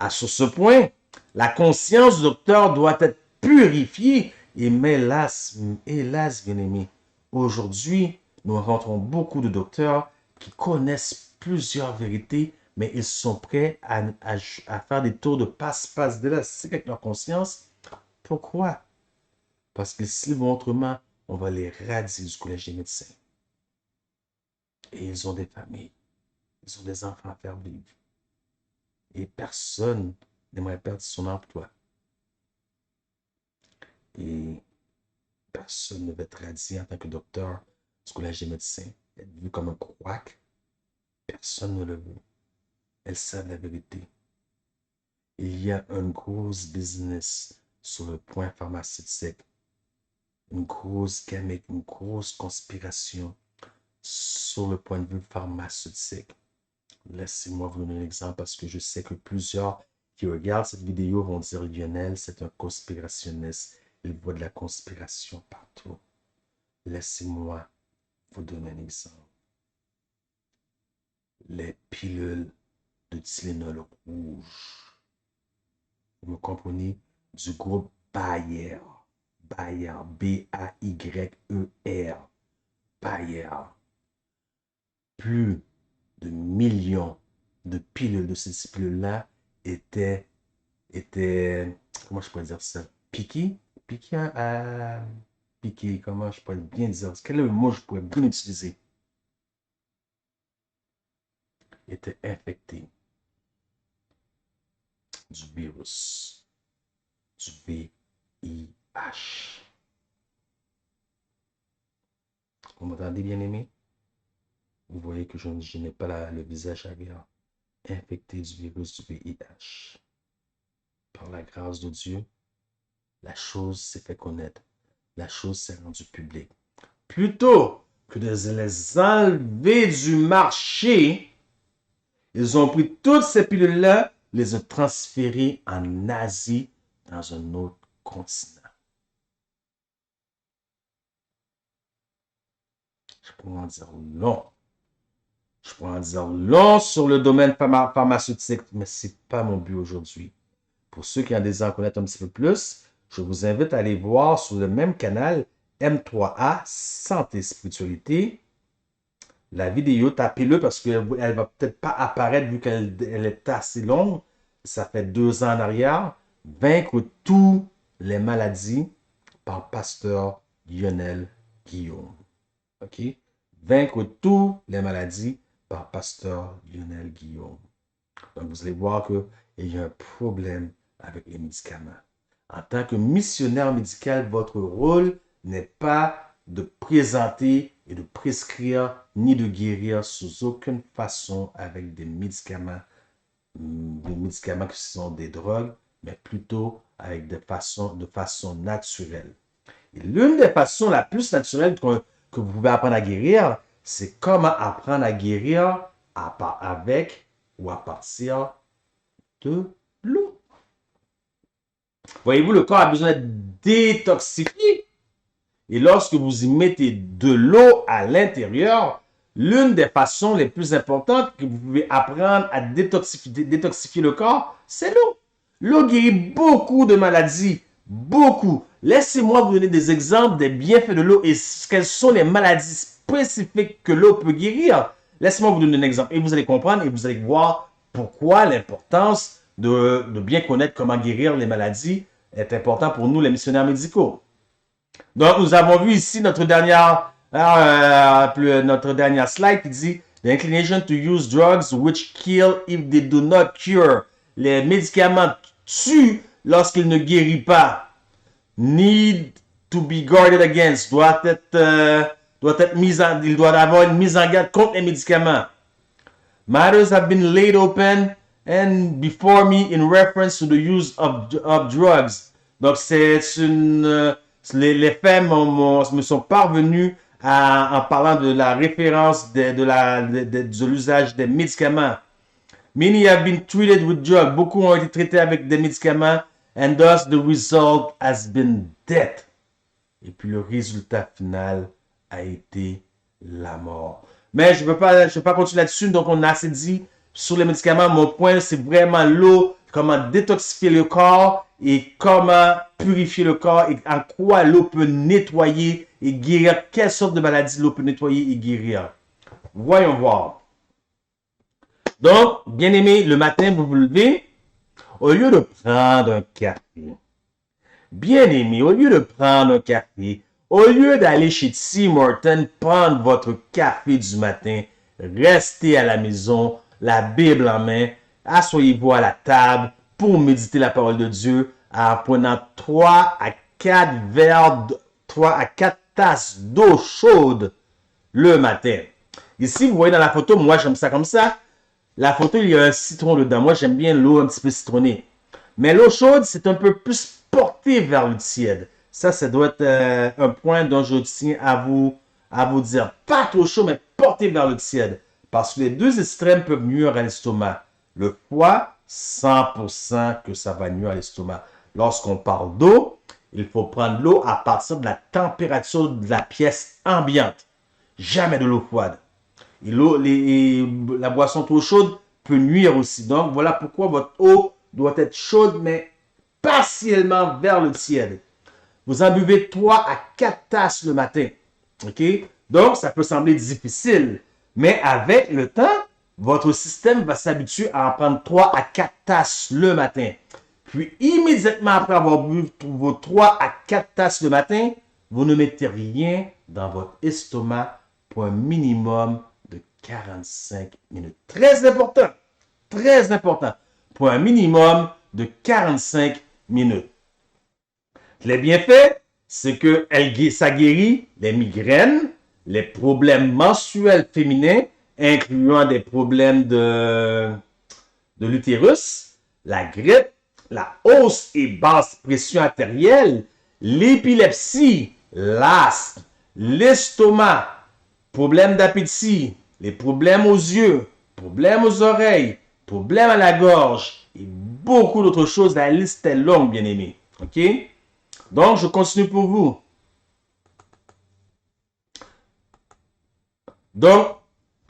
S1: Sur ce point, la conscience du docteur doit être purifiée. Et mais hélas, bien aimé, aujourd'hui, nous rencontrons beaucoup de docteurs qui connaissent plusieurs vérités, mais ils sont prêts à faire des tours de passe-passe d'élastique avec leur conscience. Pourquoi? Parce que s'ils vont autrement, on va les radier du collège des médecins. Et ils ont des familles. Ils ont des enfants à faire vivre. Et personne n'aimerait perdre son emploi. Et personne ne veut être radié en tant que docteur du collège des médecins. Être vu comme un couac. Personne ne le veut. Elles savent la vérité. Il y a un gros business sur le point pharmaceutique. Une grosse gamique, une grosse conspiration sur le point de vue pharmaceutique. Laissez-moi vous donner un exemple parce que je sais que plusieurs qui regardent cette vidéo vont dire Lionel, c'est un conspirationniste. Il voit de la conspiration partout. Laissez-moi vous donner un exemple. Les pilules de Tylenol rouge. Vous me comprenez? Du groupe Bayer. Bayer. B-A-Y-E-R. Bayer. Plus de millions de pilules de ces pilules-là étaient, comment je pourrais dire ça? Piquées, comment je pourrais bien dire? Quel est le mot que je pourrais bien utiliser? Étaient infectés du virus, du VIH. Vous m'entendez, bien aimé? Vous voyez que je n'ai pas le visage agréable. Infecté du virus du VIH. Par la grâce de Dieu, la chose s'est fait connaître. La chose s'est rendue publique. Plutôt que de les enlever du marché, ils ont pris toutes ces pilules-là, les ont transférées en Asie, dans un autre continent. Je pourrais en dire long. Je pourrais en dire long sur le domaine pharmaceutique, mais ce n'est pas mon but aujourd'hui. Pour ceux qui en désirent en connaître un petit peu plus, je vous invite à aller voir sur le même canal M3A Santé Spiritualité la vidéo, tapez-le parce qu'elle va peut-être pas apparaître vu qu'elle est assez longue. Ça fait 2 ans en arrière. Vaincre toutes les maladies par pasteur Lionel Guillaume. OK? Vaincre toutes les maladies par pasteur Lionel Guillaume. Donc, vous allez voir qu'il y a un problème avec les médicaments. En tant que missionnaire médical, votre rôle n'est pas de présenter et de prescrire ni de guérir sous aucune façon avec des médicaments qui sont des drogues, mais plutôt avec de façon naturelle. Et l'une des façons la plus naturelles que vous pouvez apprendre à guérir, c'est comment apprendre à guérir avec ou à partir de l'eau. Voyez-vous, le corps a besoin d'être détoxifié. Et lorsque vous y mettez de l'eau à l'intérieur, l'une des façons les plus importantes que vous pouvez apprendre à détoxifier le corps, c'est l'eau. L'eau guérit beaucoup de maladies. Beaucoup. Laissez-moi vous donner des exemples des bienfaits de l'eau et quelles sont les maladies spécifiques que l'eau peut guérir. Laissez-moi vous donner un exemple et vous allez comprendre et vous allez voir pourquoi l'importance de bien connaître comment guérir les maladies est important pour nous, les missionnaires médicaux. Donc, nous avons vu ici notre dernière slide qui dit « The inclination to use drugs which kill if they do not cure ». Les médicaments tuent lorsqu'ils ne guérissent pas. Need to be guarded against. Il doit avoir une mise en garde contre les médicaments. Matters have been laid open and before me in reference to the use of drugs. Donc, les faits me sont parvenus en parlant de la référence de l'usage des médicaments. Many have been treated with drugs. Beaucoup ont été traités avec des médicaments. And thus the result has been death. Et puis le résultat final a été la mort. Mais je ne veux pas continuer là-dessus. Donc on a assez dit sur les médicaments. Mon point, c'est vraiment l'eau. Comment détoxifier le corps et comment purifier le corps et en quoi l'eau peut nettoyer et guérir. Quelle sorte de maladie l'eau peut nettoyer et guérir. Voyons voir. Donc, bien aimé, le matin, vous vous levez. Au lieu de prendre un café, bien aimé, au lieu de prendre un café, au lieu d'aller chez Tim Hortons, prendre votre café du matin, restez à la maison, la Bible en main, asseyez-vous à la table pour méditer la parole de Dieu en prenant 3 à 4 tasses d'eau chaude le matin. Ici, vous voyez dans la photo, moi j'aime ça comme ça. La photo, il y a un citron dedans. Moi, j'aime bien l'eau un petit peu citronnée. Mais l'eau chaude, c'est un peu plus porté vers le tiède. Ça doit être un point dont je tiens à vous dire. Pas trop chaud, mais porté vers le tiède. Parce que les deux extrêmes peuvent nuire à l'estomac. Le foie, 100% que ça va nuire à l'estomac. Lorsqu'on parle d'eau, il faut prendre l'eau à partir de la température de la pièce ambiante. Jamais de l'eau froide. Et la boisson trop chaude peut nuire aussi. Donc, voilà pourquoi votre eau doit être chaude, mais partiellement vers le tiède. Vous en buvez 3 à 4 tasses le matin. OK? Donc, ça peut sembler difficile. Mais avec le temps, votre système va s'habituer à en prendre 3 à 4 tasses le matin. Puis, immédiatement après avoir bu vos 3 à 4 tasses le matin, vous ne mettez rien dans votre estomac pour un minimum de 45 minutes. Très important. Très important. Pour un minimum de 45 minutes. Les bienfaits, c'est que ça guérit les migraines, les problèmes menstruels féminins, incluant des problèmes de l'utérus, la grippe, la hausse et basse pression artérielle, l'épilepsie, l'asthme, l'estomac, problèmes d'appétit, les problèmes aux yeux, problèmes aux oreilles, problèmes à la gorge et beaucoup d'autres choses. La liste est longue, bien aimé. OK? Donc, je continue pour vous. Donc,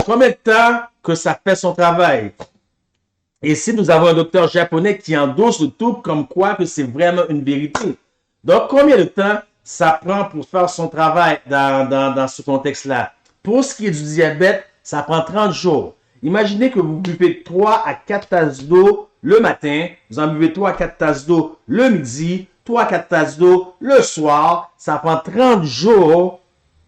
S1: combien de temps que ça fait son travail? Ici, nous avons un docteur japonais qui endosse le tout comme quoi que c'est vraiment une vérité. Donc, combien de temps ça prend pour faire son travail dans ce contexte-là? Pour ce qui est du diabète, ça prend 30 jours. Imaginez que vous buvez 3 à 4 tasses d'eau le matin, vous en buvez 3 à 4 tasses d'eau le midi, 3 à 4 tasses d'eau le soir. Ça prend 30 jours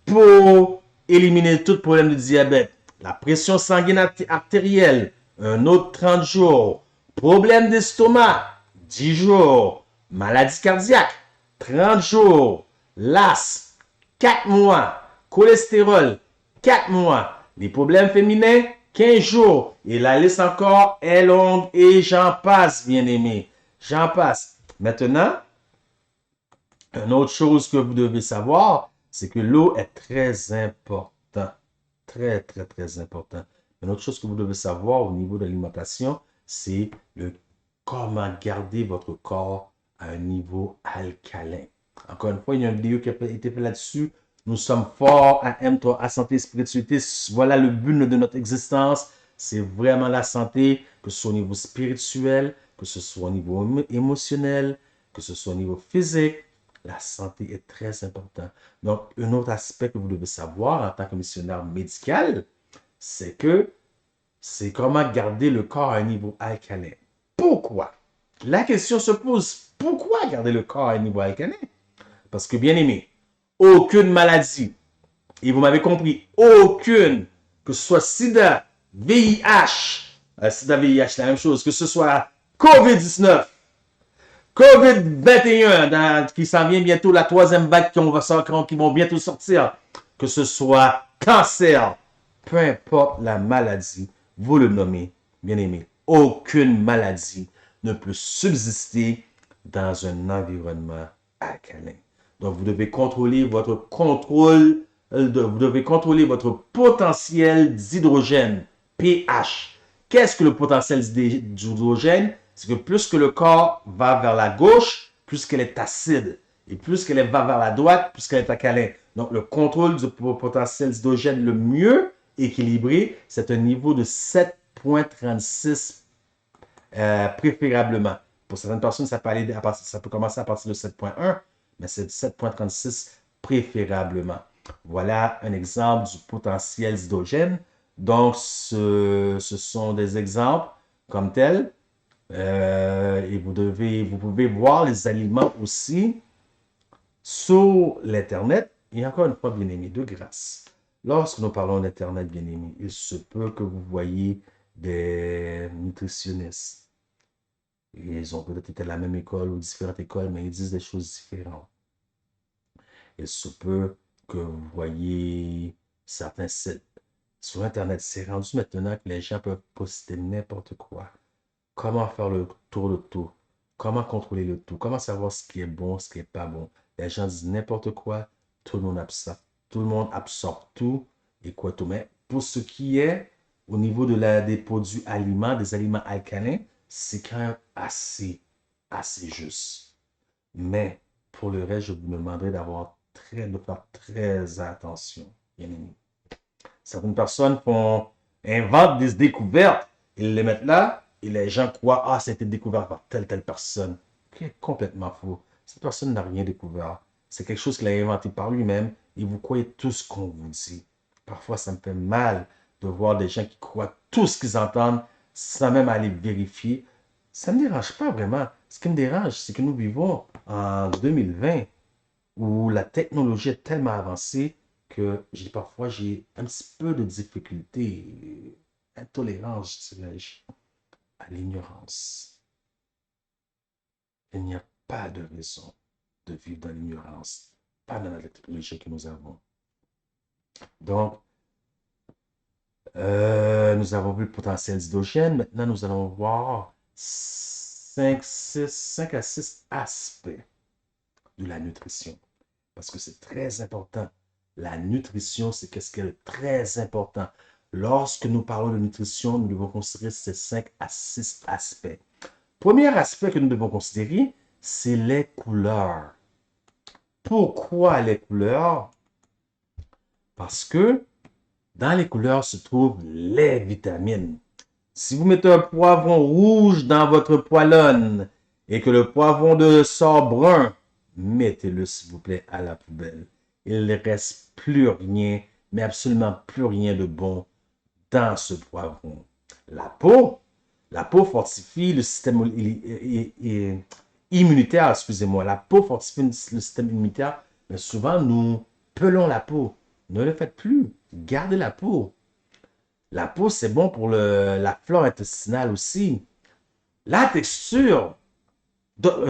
S1: pour éliminer tout problème de diabète. La pression sanguine artérielle, un autre 30 jours. Problème d'estomac, 10 jours. Maladie cardiaque, 30 jours. L'asthme, 4 mois. Cholestérol, 4 mois. Les problèmes féminins, 15 jours. Et la liste encore est longue et j'en passe, bien aimé. J'en passe. Maintenant, une autre chose que vous devez savoir, c'est que l'eau est très importante. Très, très, très important. Une autre chose que vous devez savoir au niveau de l'alimentation, c'est comment garder votre corps à un niveau alcalin. Encore une fois, il y a une vidéo qui a été faite là-dessus. Nous sommes forts à M3, à santé et spiritualité. Voilà le but de notre existence. C'est vraiment la santé, que ce soit au niveau spirituel, que ce soit au niveau émotionnel, que ce soit au niveau physique. La santé est très importante. Donc, un autre aspect que vous devez savoir en tant que missionnaire médical, c'est comment garder le corps à un niveau alcalin. Pourquoi? La question se pose, pourquoi garder le corps à un niveau alcalin? Parce que, bien aimé, aucune maladie, et vous m'avez compris, aucune, que ce soit sida, VIH, sida, VIH, c'est la même chose, que ce soit COVID-19, COVID-21, qui s'en vient bientôt, la troisième vague qui vont bientôt sortir, que ce soit cancer, peu importe la maladie, vous le nommez, bien aimé, aucune maladie ne peut subsister dans un environnement alcalin. Donc, vous devez contrôler votre potentiel d'hydrogène, pH. Qu'est-ce que le potentiel d'hydrogène? C'est que plus que le corps va vers la gauche, plus qu'elle est acide. Et plus qu'elle va vers la droite, plus qu'elle est alcalin. Donc, le contrôle du potentiel d'hydrogène le mieux équilibré, c'est un niveau de 7,36 préférablement. Pour certaines personnes, ça peut commencer à partir de 7,1, mais c'est 7,36 préférablement. Voilà un exemple du potentiel d'hydrogène. Donc, ce sont des exemples comme tels. Et vous pouvez voir les aliments aussi sur l'Internet. Et encore une fois, bien aimé, de grâce. Lorsque nous parlons d'Internet, bien aimé, il se peut que vous voyez des nutritionnistes. Ils ont peut-être été à la même école ou différentes écoles, mais ils disent des choses différentes. Il se peut que vous voyez certains sites sur Internet. C'est rendu maintenant que les gens peuvent poster n'importe quoi. Comment faire le tour de tout? Comment contrôler le tout? Comment savoir ce qui est bon, ce qui n'est pas bon? Les gens disent n'importe quoi, tout le monde absorbe tout et quoi tout. Mais pour ce qui est au niveau des produits aliments, des aliments alcalins, c'est quand même assez juste. Mais pour le reste, je vous demanderai de faire très attention, bien aimé. Certaines personnes inventent des découvertes, ils les mettent là, et les gens croient, ah, ça a été découvert par telle personne. Qui est complètement faux. Cette personne n'a rien découvert. C'est quelque chose qu'il a inventé par lui-même, et vous croyez tout ce qu'on vous dit. Parfois, ça me fait mal de voir des gens qui croient tout ce qu'ils entendent sans même aller vérifier. Ça ne me dérange pas vraiment. Ce qui me dérange, c'est que nous vivons en 2020 où la technologie est tellement avancée que parfois j'ai un petit peu de difficulté, intolérance, dirais-je, à l'ignorance. Il n'y a pas de raison de vivre dans l'ignorance, pas dans la technologie que nous avons. Donc, nous avons vu le potentiel d'hydrogène. Maintenant, nous allons voir 5 à 6 aspects de la nutrition. Parce que c'est très important. La nutrition, c'est qu'est-ce qui est très important. Lorsque nous parlons de nutrition, nous devons considérer ces 5 à 6 aspects. Premier aspect que nous devons considérer, c'est les couleurs. Pourquoi les couleurs? Parce que dans les couleurs se trouvent les vitamines. Si vous mettez un poivron rouge dans votre poêlonne et que le poivron sort brun, mettez-le s'il vous plaît à la poubelle. Il ne reste plus rien, mais absolument plus rien de bon dans ce poivron. La peau, la peau fortifie le système immunitaire, excusez-moi. La peau fortifie le système immunitaire, mais souvent nous pelons la peau. Ne le faites plus. Gardez la peau. La peau, c'est bon pour la flore intestinale aussi. La texture,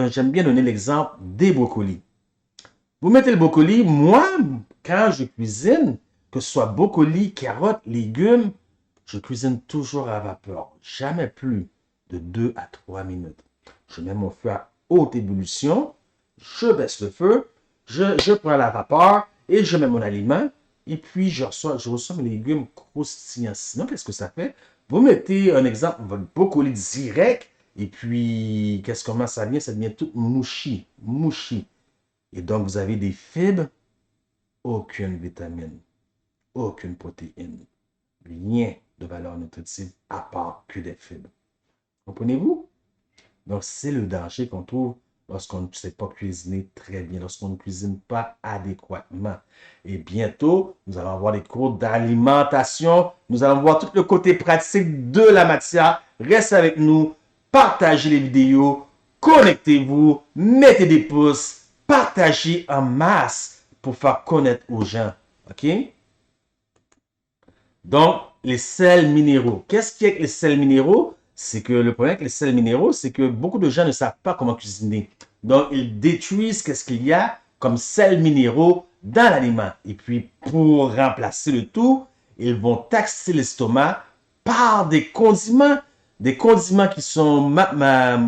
S1: j'aime bien donner l'exemple des brocolis. Vous mettez le brocoli, moi, quand je cuisine, que ce soit brocoli, carottes, légumes, je cuisine toujours à vapeur, jamais plus de 2 à 3 minutes. Je mets mon feu à haute ébullition, je baisse le feu, je prends la vapeur et je mets mon aliment. Et puis, je reçois mes légumes croustillants. Sinon, qu'est-ce que ça fait? Vous mettez, un exemple, votre brocoli direct, et puis, comment ça vient? Ça devient tout mouchi, mouchi. Et donc, vous avez des fibres, aucune vitamine, aucune protéine, rien de valeur nutritive à part que des fibres. Comprenez-vous? Donc, c'est le danger qu'on trouve lorsqu'on ne sait pas cuisiner très bien, lorsqu'on ne cuisine pas adéquatement. Et bientôt, nous allons avoir des cours d'alimentation. Nous allons voir tout le côté pratique de la matière. Restez avec nous, partagez les vidéos, connectez-vous, mettez des pouces, partagez en masse pour faire connaître aux gens. OK? Donc, les sels minéraux. Qu'est-ce qu'il y a avec les sels minéraux? C'est que le problème avec les sels minéraux, c'est que beaucoup de gens ne savent pas comment cuisiner. Donc, ils détruisent qu'est-ce qu'il y a comme sels minéraux dans l'aliment. Et puis, pour remplacer le tout, ils vont taxer l'estomac par des condiments qui sont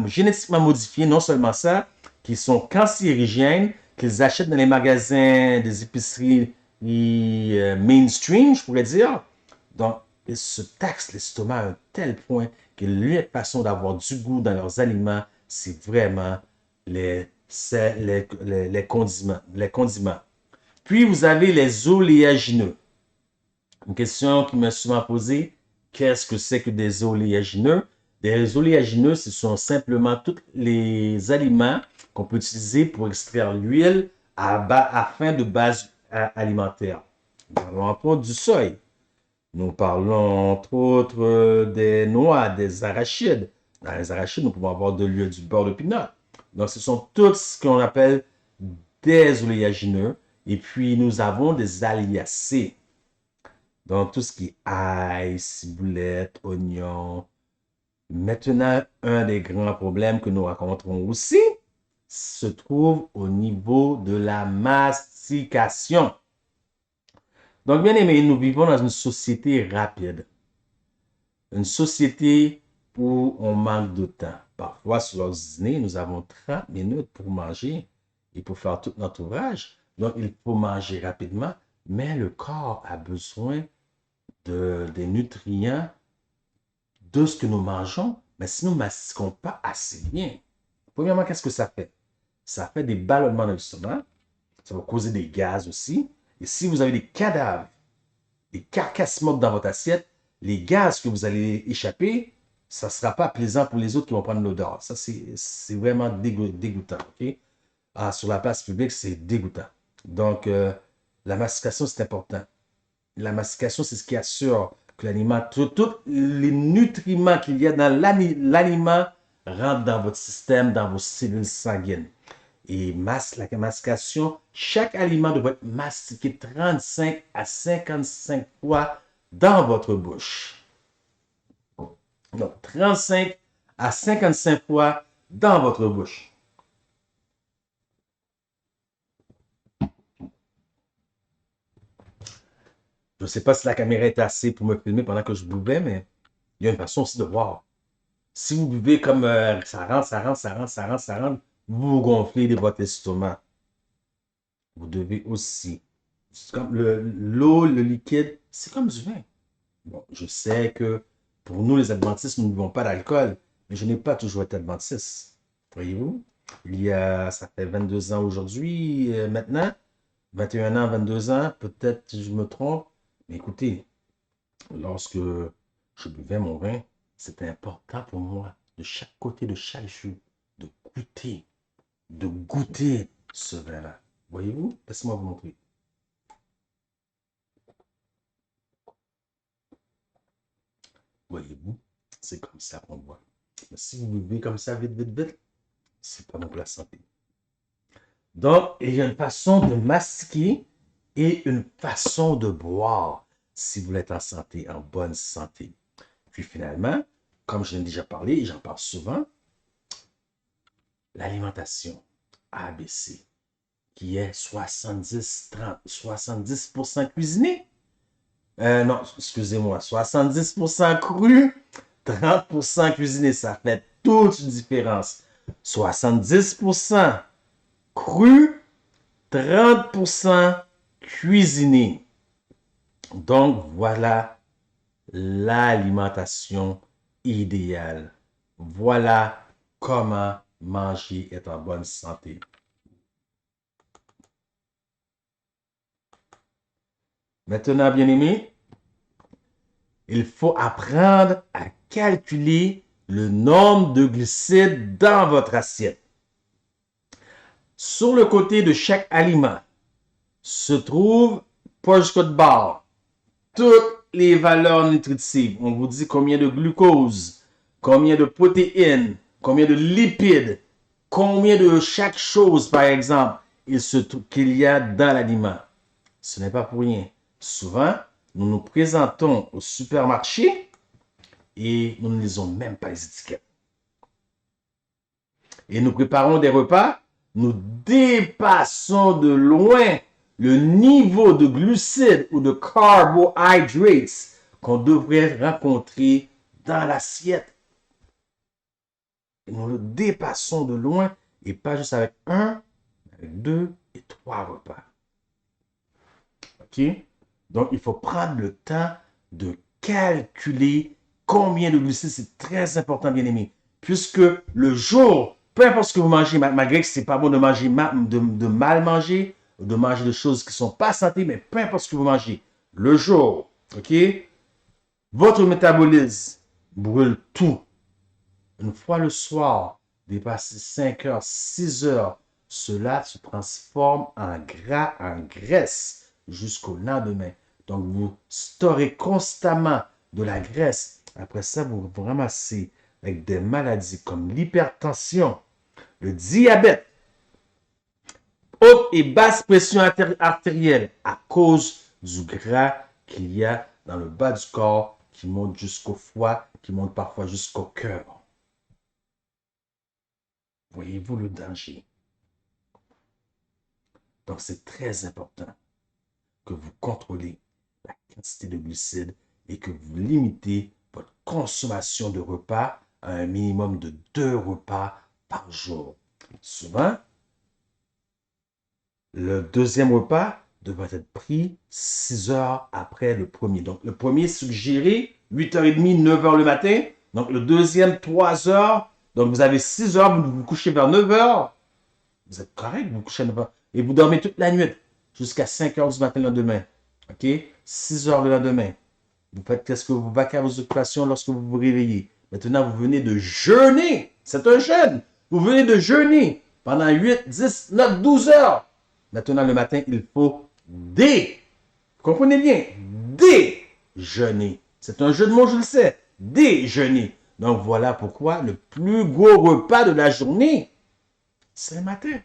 S1: génétiquement modifiés, non seulement ça, qui sont cancérigènes, qu'ils achètent dans les magasins des épiceries mainstream, je pourrais dire. Donc, ils se taxent l'estomac à un tel point que l'unique façon d'avoir du goût dans leurs aliments, c'est vraiment les condiments, les condiments. Puis, vous avez les oléagineux. Une question qui m'est souvent posée, qu'est-ce que c'est que des oléagineux? Des oléagineux, ce sont simplement tous les aliments qu'on peut utiliser pour extraire l'huile à fin de base alimentaire. Nous allons entendre du soya. Nous parlons entre autres des noix, des arachides. Dans les arachides, nous pouvons avoir de l'huile, du beurre de pinot. Donc, ce sont tous ce qu'on appelle des oléagineux. Et puis, nous avons des aliacés. Donc, tout ce qui est ail, ciboulette, oignon. Maintenant, un des grands problèmes que nous rencontrons aussi se trouve au niveau de la mastication. Donc, bien aimé, nous vivons dans une société rapide. Une société où on manque de temps. Parfois, sur leur dîner, nous avons 30 minutes pour manger et pour faire tout notre ouvrage. Donc, il faut manger rapidement, mais le corps a besoin des nutriments de ce que nous mangeons, mais si nous ne mastiquons pas assez bien, premièrement, qu'est-ce que ça fait? Ça fait des ballonnements dans l'estomac, ça va causer des gaz aussi. Et si vous avez des cadavres, des carcasses mortes dans votre assiette, les gaz que vous allez échapper, ça ne sera pas plaisant pour les autres qui vont prendre l'odeur. Ça, c'est vraiment dégoûtant. Okay? Sur la place publique, c'est dégoûtant. Donc, la mastication, c'est important. La mastication, c'est ce qui assure que l'aliment, tous les nutriments qu'il y a dans l'aliment rentrent dans votre système, dans vos cellules sanguines. Et la mastication, chaque aliment doit être mastiqué 35 à 55 fois dans votre bouche. Donc, 35 à 55 fois dans votre bouche. Je ne sais pas si la caméra est assez pour me filmer pendant que je buvais, mais il y a une façon aussi de voir. Si vous buvez comme ça rentre, ça rentre, ça rentre, ça rentre, ça rentre, vous vous gonflez de votre estomac. Vous devez aussi. C'est comme l'eau, le liquide, c'est comme du vin. Bon, je sais que pour nous, les adventistes, nous ne buvons pas d'alcool, mais je n'ai pas toujours été adventiste. Voyez-vous? Ça fait 22 ans aujourd'hui, maintenant, 21 ans, 22 ans, peut-être je me trompe, mais écoutez, lorsque je buvais mon vin, c'était important pour moi, de chaque côté, de chaque jour, de goûter ce vin-là. Voyez-vous? Laissez-moi vous montrer. Voyez-vous, c'est comme ça qu'on voit. Mais si vous vivez comme ça vite, vite, vite, c'est pas bon pour la santé. Donc, il y a une façon de mastiquer et une façon de boire si vous voulez être en santé, en bonne santé. Puis finalement, comme je l'ai déjà parlé et j'en parle souvent, l'alimentation ABC, qui est 70-30, 70% cuisiné. Non, excusez-moi, 70% cru, 30% cuisiné. Ça fait toute une différence. 70% cru, 30% cuisiné. Donc, voilà l'alimentation idéale. Voilà comment manger et être en bonne santé. Maintenant, bien aimé, il faut apprendre à calculer le nombre de glucides dans votre assiette. Sur le côté de chaque aliment se trouve pas jusqu'au barre toutes les valeurs nutritives. On vous dit combien de glucose, combien de protéines, combien de lipides, combien de chaque chose, par exemple, qu'il y a dans l'aliment. Ce n'est pas pour rien. Souvent, nous nous présentons au supermarché et nous ne lisons même pas les étiquettes. Et nous préparons des repas, nous dépassons de loin le niveau de glucides ou de carbohydrates qu'on devrait rencontrer dans l'assiette. Et nous le dépassons de loin et pas juste avec un, avec 2 et 3 repas. OK? Donc, il faut prendre le temps de calculer combien de glucides. C'est très important, bien aimé. Puisque le jour, peu importe ce que vous mangez, malgré que ce n'est pas bon de manger, de mal manger, de manger des choses qui ne sont pas santé, mais peu importe ce que vous mangez, le jour, OK? Votre métabolisme brûle tout. Une fois le soir, dépassé 5 heures, 6 heures, cela se transforme en gras, en graisse jusqu'au lendemain. Donc, vous storez constamment de la graisse. Après ça, vous vous ramassez avec des maladies comme l'hypertension, le diabète, haute et basse pression artérielle à cause du gras qu'il y a dans le bas du corps qui monte jusqu'au foie, qui monte parfois jusqu'au cœur. Voyez-vous le danger? Donc, c'est très important que vous contrôlez la quantité de glucides et que vous limitez votre consommation de repas à un minimum de 2 repas par jour. Souvent, le deuxième repas devrait être pris 6 heures après le premier. Donc, le premier suggéré, 8h30, 9h le matin. Donc, le deuxième, 3 heures. Donc, vous avez 6 heures, vous vous couchez vers 9 heures. Vous êtes correct, vous vous couchez à 9 heures. Et vous dormez toute la nuit jusqu'à 5 heures du matin le lendemain. OK? 6 heures le lendemain. Vous faites qu'est-ce que vous vaquez à vos occupations lorsque vous vous réveillez. Maintenant, vous venez de jeûner. C'est un jeûne. Vous venez de jeûner pendant 8, 10, 9, 12 heures. Maintenant, le matin, il faut comprenez bien, déjeuner. C'est un jeu de mots, je le sais. Déjeuner. Donc, voilà pourquoi le plus gros repas de la journée, c'est le matin.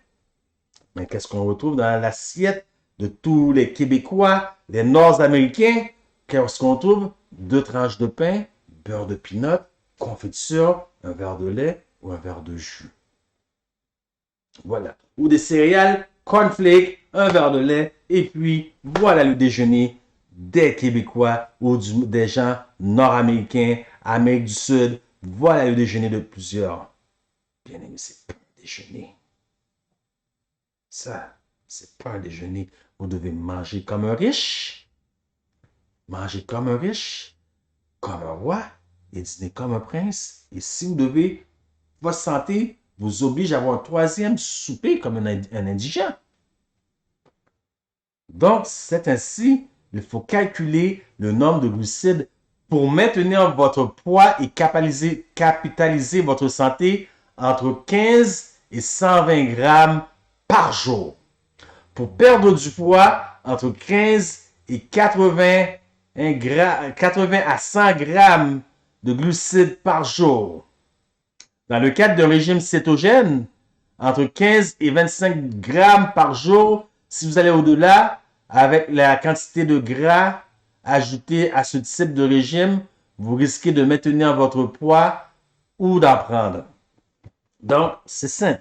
S1: Mais qu'est-ce qu'on retrouve dans l'assiette de tous les Québécois, les Nord-Américains? Qu'est-ce qu'on trouve? 2 tranches de pain, beurre de pinot, confiture, un verre de lait ou un verre de jus. Voilà. Ou des céréales, cornflakes, un verre de lait, et puis voilà le déjeuner des Québécois ou des gens nord-américains, Amérique du Sud. Voilà le déjeuner de plusieurs. Bien aimé, c'est pas un déjeuner. Ça, c'est pas un déjeuner. Vous devez manger comme un riche, manger comme un riche, comme un roi, et dîner comme un prince. Et si vous devez, votre santé vous oblige à avoir un troisième souper comme un indigent. Donc, c'est ainsi, il faut calculer le nombre de glucides pour maintenir votre poids et capitaliser votre santé entre 15 et 120 grammes par jour. Pour perdre du poids, entre 15 et 80 à 100 grammes de glucides par jour. Dans le cadre d'un régime cétogène, entre 15 et 25 grammes par jour. Si vous allez au-delà, avec la quantité de gras ajoutée à ce type de régime, vous risquez de maintenir votre poids ou d'en prendre. Donc, c'est sain.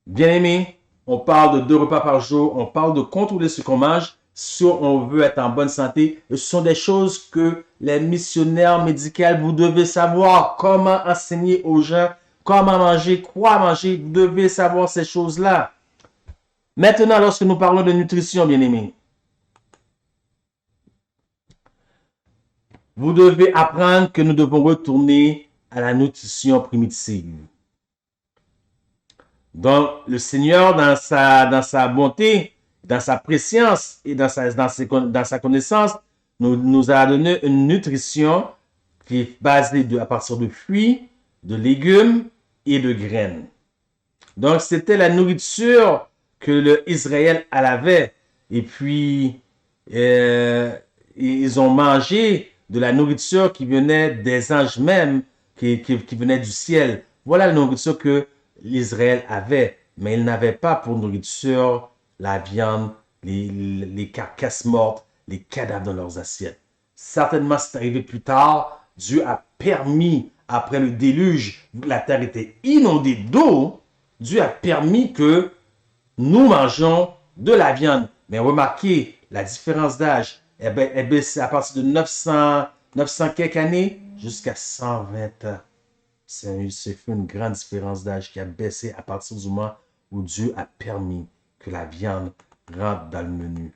S1: Bien aimé, on parle de 2 repas par jour, on parle de contrôler ce qu'on mange si on veut être en bonne santé. Et ce sont des choses que les missionnaires médicaux, vous devez savoir comment enseigner aux gens, comment manger, quoi manger. Vous devez savoir ces choses-là. Maintenant, lorsque nous parlons de nutrition, bien aimé, vous devez apprendre que nous devons retourner à la nutrition primitive. Donc, le Seigneur, dans sa bonté, dans sa préscience et dans sa connaissance, nous a donné une nutrition qui est basée à partir de fruits, de légumes et de graines. Donc, c'était la nourriture que Israël avait. Et puis, ils ont mangé de la nourriture qui venait des anges même, qui venait du ciel. Voilà la nourriture que l'Israël avait. Mais il n'avait pas pour nourriture la viande, les carcasses mortes, les cadavres dans leurs assiettes. Certainement, c'est arrivé plus tard. Dieu a permis, après le déluge, la terre était inondée d'eau. Dieu a permis que nous mangeons de la viande. Mais remarquez la différence d'âge. C'est à partir de 900 quelques années jusqu'à 120 ans. C'est fait une grande différence d'âge qui a baissé à partir du moment où Dieu a permis que la viande rentre dans le menu.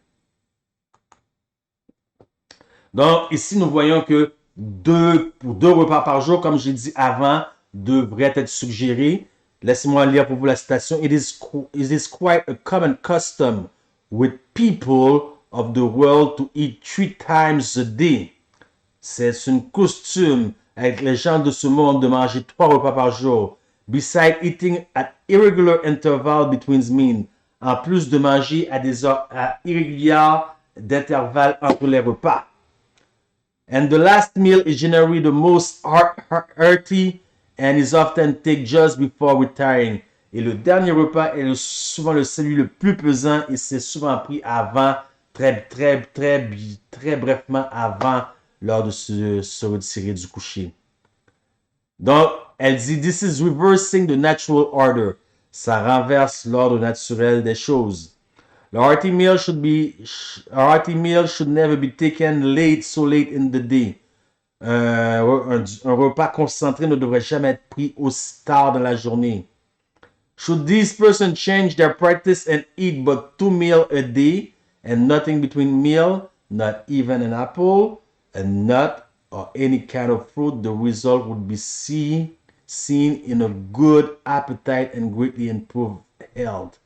S1: Donc, ici, nous voyons que pour 2 repas par jour, comme j'ai dit avant, devraient être suggérés. Laissez-moi lire pour vous la citation. It is quite a common custom with people of the world to eat 3 times a day. C'est une coutume avec les gens de ce monde de manger 3 repas par jour. Besides eating at irregular intervals between meals. En plus de manger à des heures irrégulières d'intervalle entre les repas. And the last meal is generally the most hearty and is often taken just before retiring. Et le dernier repas est souvent celui le plus pesant et c'est souvent pris avant, très brefement avant, lors de se retirer du coucher. Donc, elle dit, this is reversing the natural order. Ça renverse l'ordre naturel des choses. A hearty meal should never be taken so late in the day. Un repas concentré ne devrait jamais être pris aussi tard dans la journée. Should these persons change their practice and eat but 2 meals a day and nothing between meal, not even an apple, a nut, or any kind of fruit, the result would be seen in a good appetite and greatly improved health.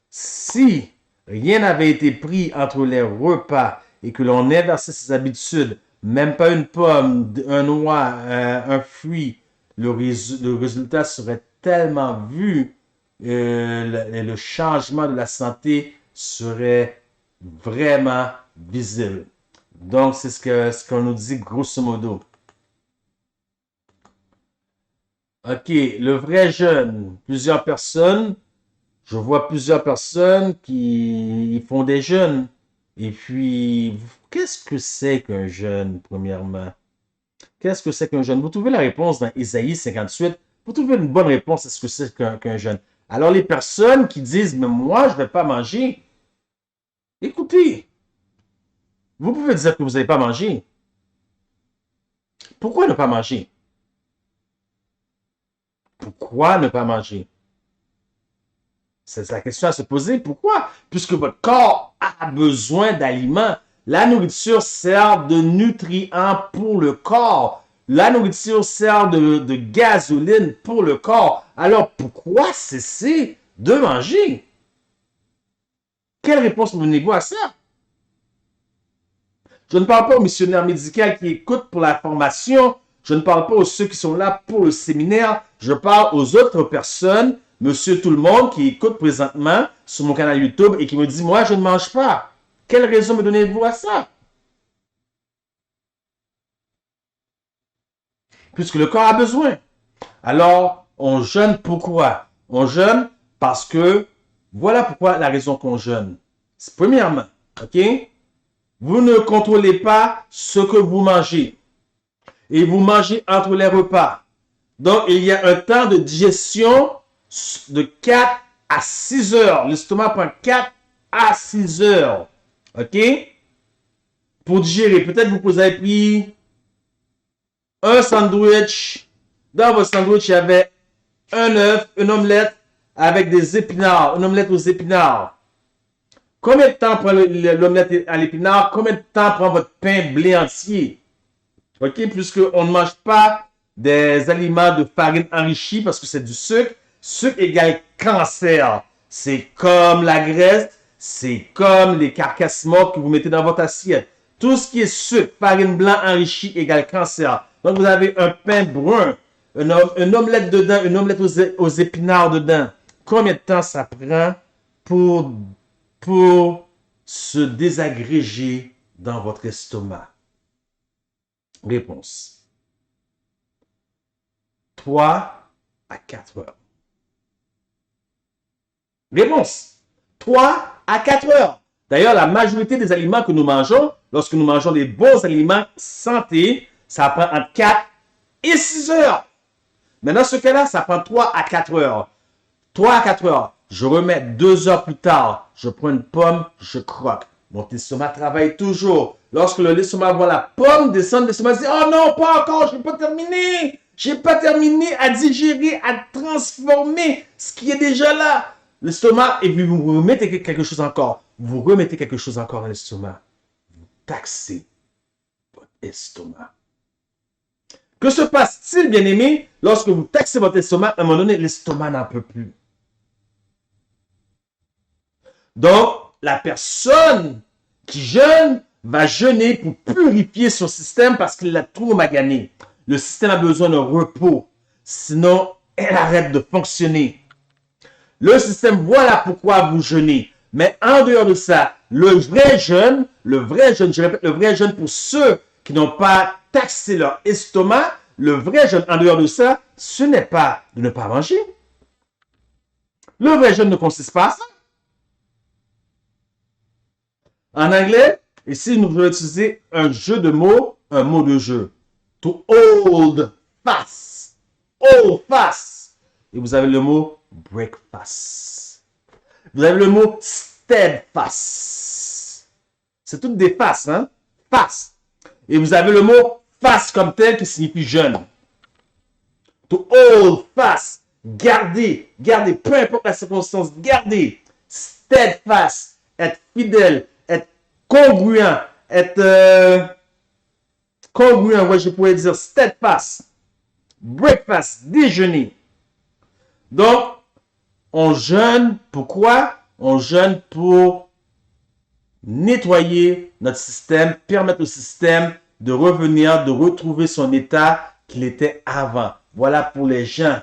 S1: Si rien n'avait été pris entre les repas et que l'on inversait ses habitudes, même pas une pomme, un noix, un fruit, le résultat serait tellement vu, le changement de la santé serait vraiment visible. Donc, c'est ce qu'on nous dit grosso modo. OK, le vrai jeûne. Je vois plusieurs personnes qui font des jeûnes. Et puis, qu'est-ce que c'est qu'un jeûne, premièrement? Qu'est-ce que c'est qu'un jeûne? Vous trouvez la réponse dans Ésaïe 58. Vous trouvez une bonne réponse à ce que c'est qu'un jeûne. Alors, les personnes qui disent, mais moi, je ne vais pas manger. Écoutez, vous pouvez dire que vous n'avez pas mangé. Pourquoi ne pas manger? Pourquoi ne pas manger? C'est la question à se poser. Pourquoi? Puisque votre corps a besoin d'aliments. La nourriture sert de nutriments pour le corps. La nourriture sert de gasoline pour le corps. Alors, pourquoi cesser de manger? Quelle réponse donnez-vous à ça? Je ne parle pas aux missionnaires médicaux qui écoutent pour la formation. Je ne parle pas aux ceux qui sont là pour le séminaire. Je parle aux autres personnes, monsieur tout le monde, qui écoute présentement sur mon canal YouTube et qui me dit, moi, je ne mange pas. Quelle raison me donnez-vous à ça? puisque le corps a besoin. Alors, on jeûne pourquoi? On jeûne parce que, voilà pourquoi la raison qu'on jeûne. Premièrement, ok? Vous ne contrôlez pas ce que vous mangez. Et vous mangez entre les repas. Donc, il y a un temps de digestion de 4 à 6 heures. L'estomac prend 4 à 6 heures. OK? Pour digérer. Peut-être vous avez pris un sandwich. Dans votre sandwich, il y avait un œuf, une omelette avec des épinards. Une omelette aux épinards. Combien de temps prend l'omelette à l'épinard? Combien de temps prend votre pain blé entier? OK? Puisqu'on ne mange pas des aliments de farine enrichis parce que c'est du sucre. Sucre égale cancer. C'est comme la graisse, c'est comme les carcasses mortes que vous mettez dans votre assiette. Tout ce qui est sucre, farine blanc enrichie égale cancer. Donc vous avez un pain brun, une omelette dedans, une omelette aux épinards dedans. Combien de temps ça prend pour se désagréger dans votre estomac? Réponse. 3 à 4 heures. Réponse. 3 à 4 heures. D'ailleurs, la majorité des aliments que nous mangeons, lorsque nous mangeons des bons aliments santé, ça prend entre 4 et 6 heures. Mais dans ce cas-là, ça prend 3 à 4 heures. 3 à 4 heures. Je remets 2 heures plus tard. Je prends une pomme, je croque. Mon estomac travaille toujours. Lorsque l'estomac voit la pomme descendre, l'estomac dit « Oh non, pas encore, je n'ai pas terminé. Je n'ai pas terminé à digérer, à transformer ce qui est déjà là. » L'estomac, et puis vous remettez quelque chose encore. Vous remettez quelque chose encore dans l'estomac. Vous taxez votre estomac. Que se passe-t-il, bien-aimé, lorsque vous taxez votre estomac, à un moment donné, l'estomac n'en peut plus. Donc, la personne qui jeûne va jeûner pour purifier son système parce qu'il l'a trop magané. Le système a besoin de repos. Sinon, elle arrête de fonctionner. Le système, voilà pourquoi vous jeûnez. Mais en dehors de ça, le vrai jeûne, je répète, le vrai jeûne pour ceux qui n'ont pas taxé leur estomac, le vrai jeûne en dehors de ça, ce n'est pas de ne pas manger. Le vrai jeûne ne consiste pas à ça. En anglais, ici, nous allons utiliser un jeu de mots, un mot de jeu. To hold fast. Hold fast. Et vous avez le mot breakfast. Vous avez le mot steadfast. C'est toutes des faces, hein? Fast. Et vous avez le mot fast comme tel qui signifie jeûne. To hold fast. Garder, garder, peu importe la circonstance, garder. Steadfast, être fidèle, être congruent, être congruent, ouais, je pourrais dire steadfast. Breakfast, déjeuner. Donc, on jeûne, pourquoi? On jeûne pour nettoyer notre système, permettre au système de revenir, de retrouver son état qu'il était avant. Voilà pour les gens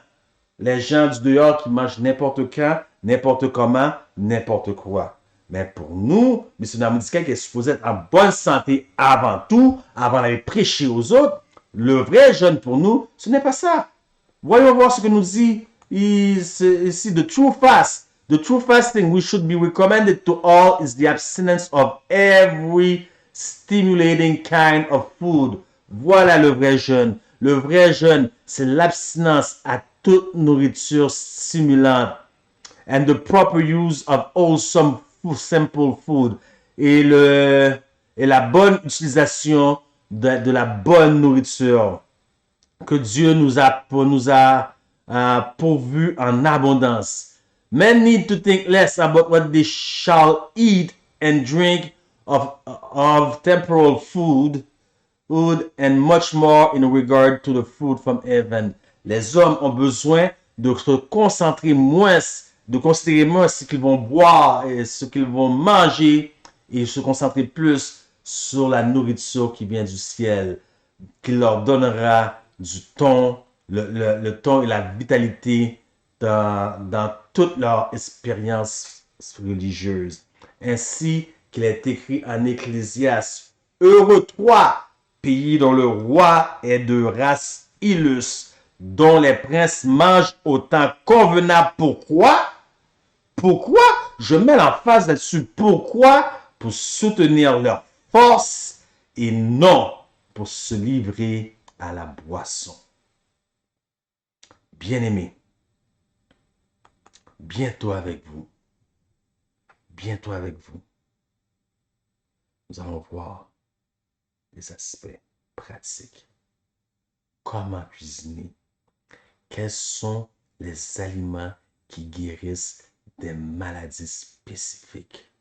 S1: du dehors qui mangent n'importe quand, n'importe comment, n'importe quoi. Mais pour nous, missionnaire médical qui est supposé être en bonne santé avant tout, avant d'aller prêcher aux autres, le vrai jeûne pour nous, ce n'est pas ça. Voyons voir ce que nous dit ici, the true fast. The true fasting we should be recommended to all is the abstinence of every stimulating kind of food. Voilà le vrai jeûne. Le vrai jeûne, c'est l'abstinence à toute nourriture stimulante. And the proper use of wholesome simple food. Et la bonne utilisation de la bonne nourriture que Dieu nous a pourvu en abondance. Men need to think less about what they shall eat and drink of temporal food and much more in regard to the food from heaven. Les hommes ont besoin de se concentrer moins, de considérer moins ce qu'ils vont boire et ce qu'ils vont manger et se concentrer plus sur la nourriture qui vient du ciel, qui leur donnera du ton, le ton et la vitalité dans toute leur expérience religieuse. Ainsi qu'il est écrit en Ecclésiaste, heureux toi, pays dont le roi est de race illustres, dont les princes mangent au temps convenable. Pourquoi? Pourquoi? Je mets l'emphase là-dessus. Pourquoi? Pour soutenir leur force et non pour se livrer à la boisson. Bien-aimés, bientôt avec vous, bientôt avec vous, nous allons voir les aspects pratiques. Comment cuisiner? Quels sont les aliments qui guérissent des maladies spécifiques?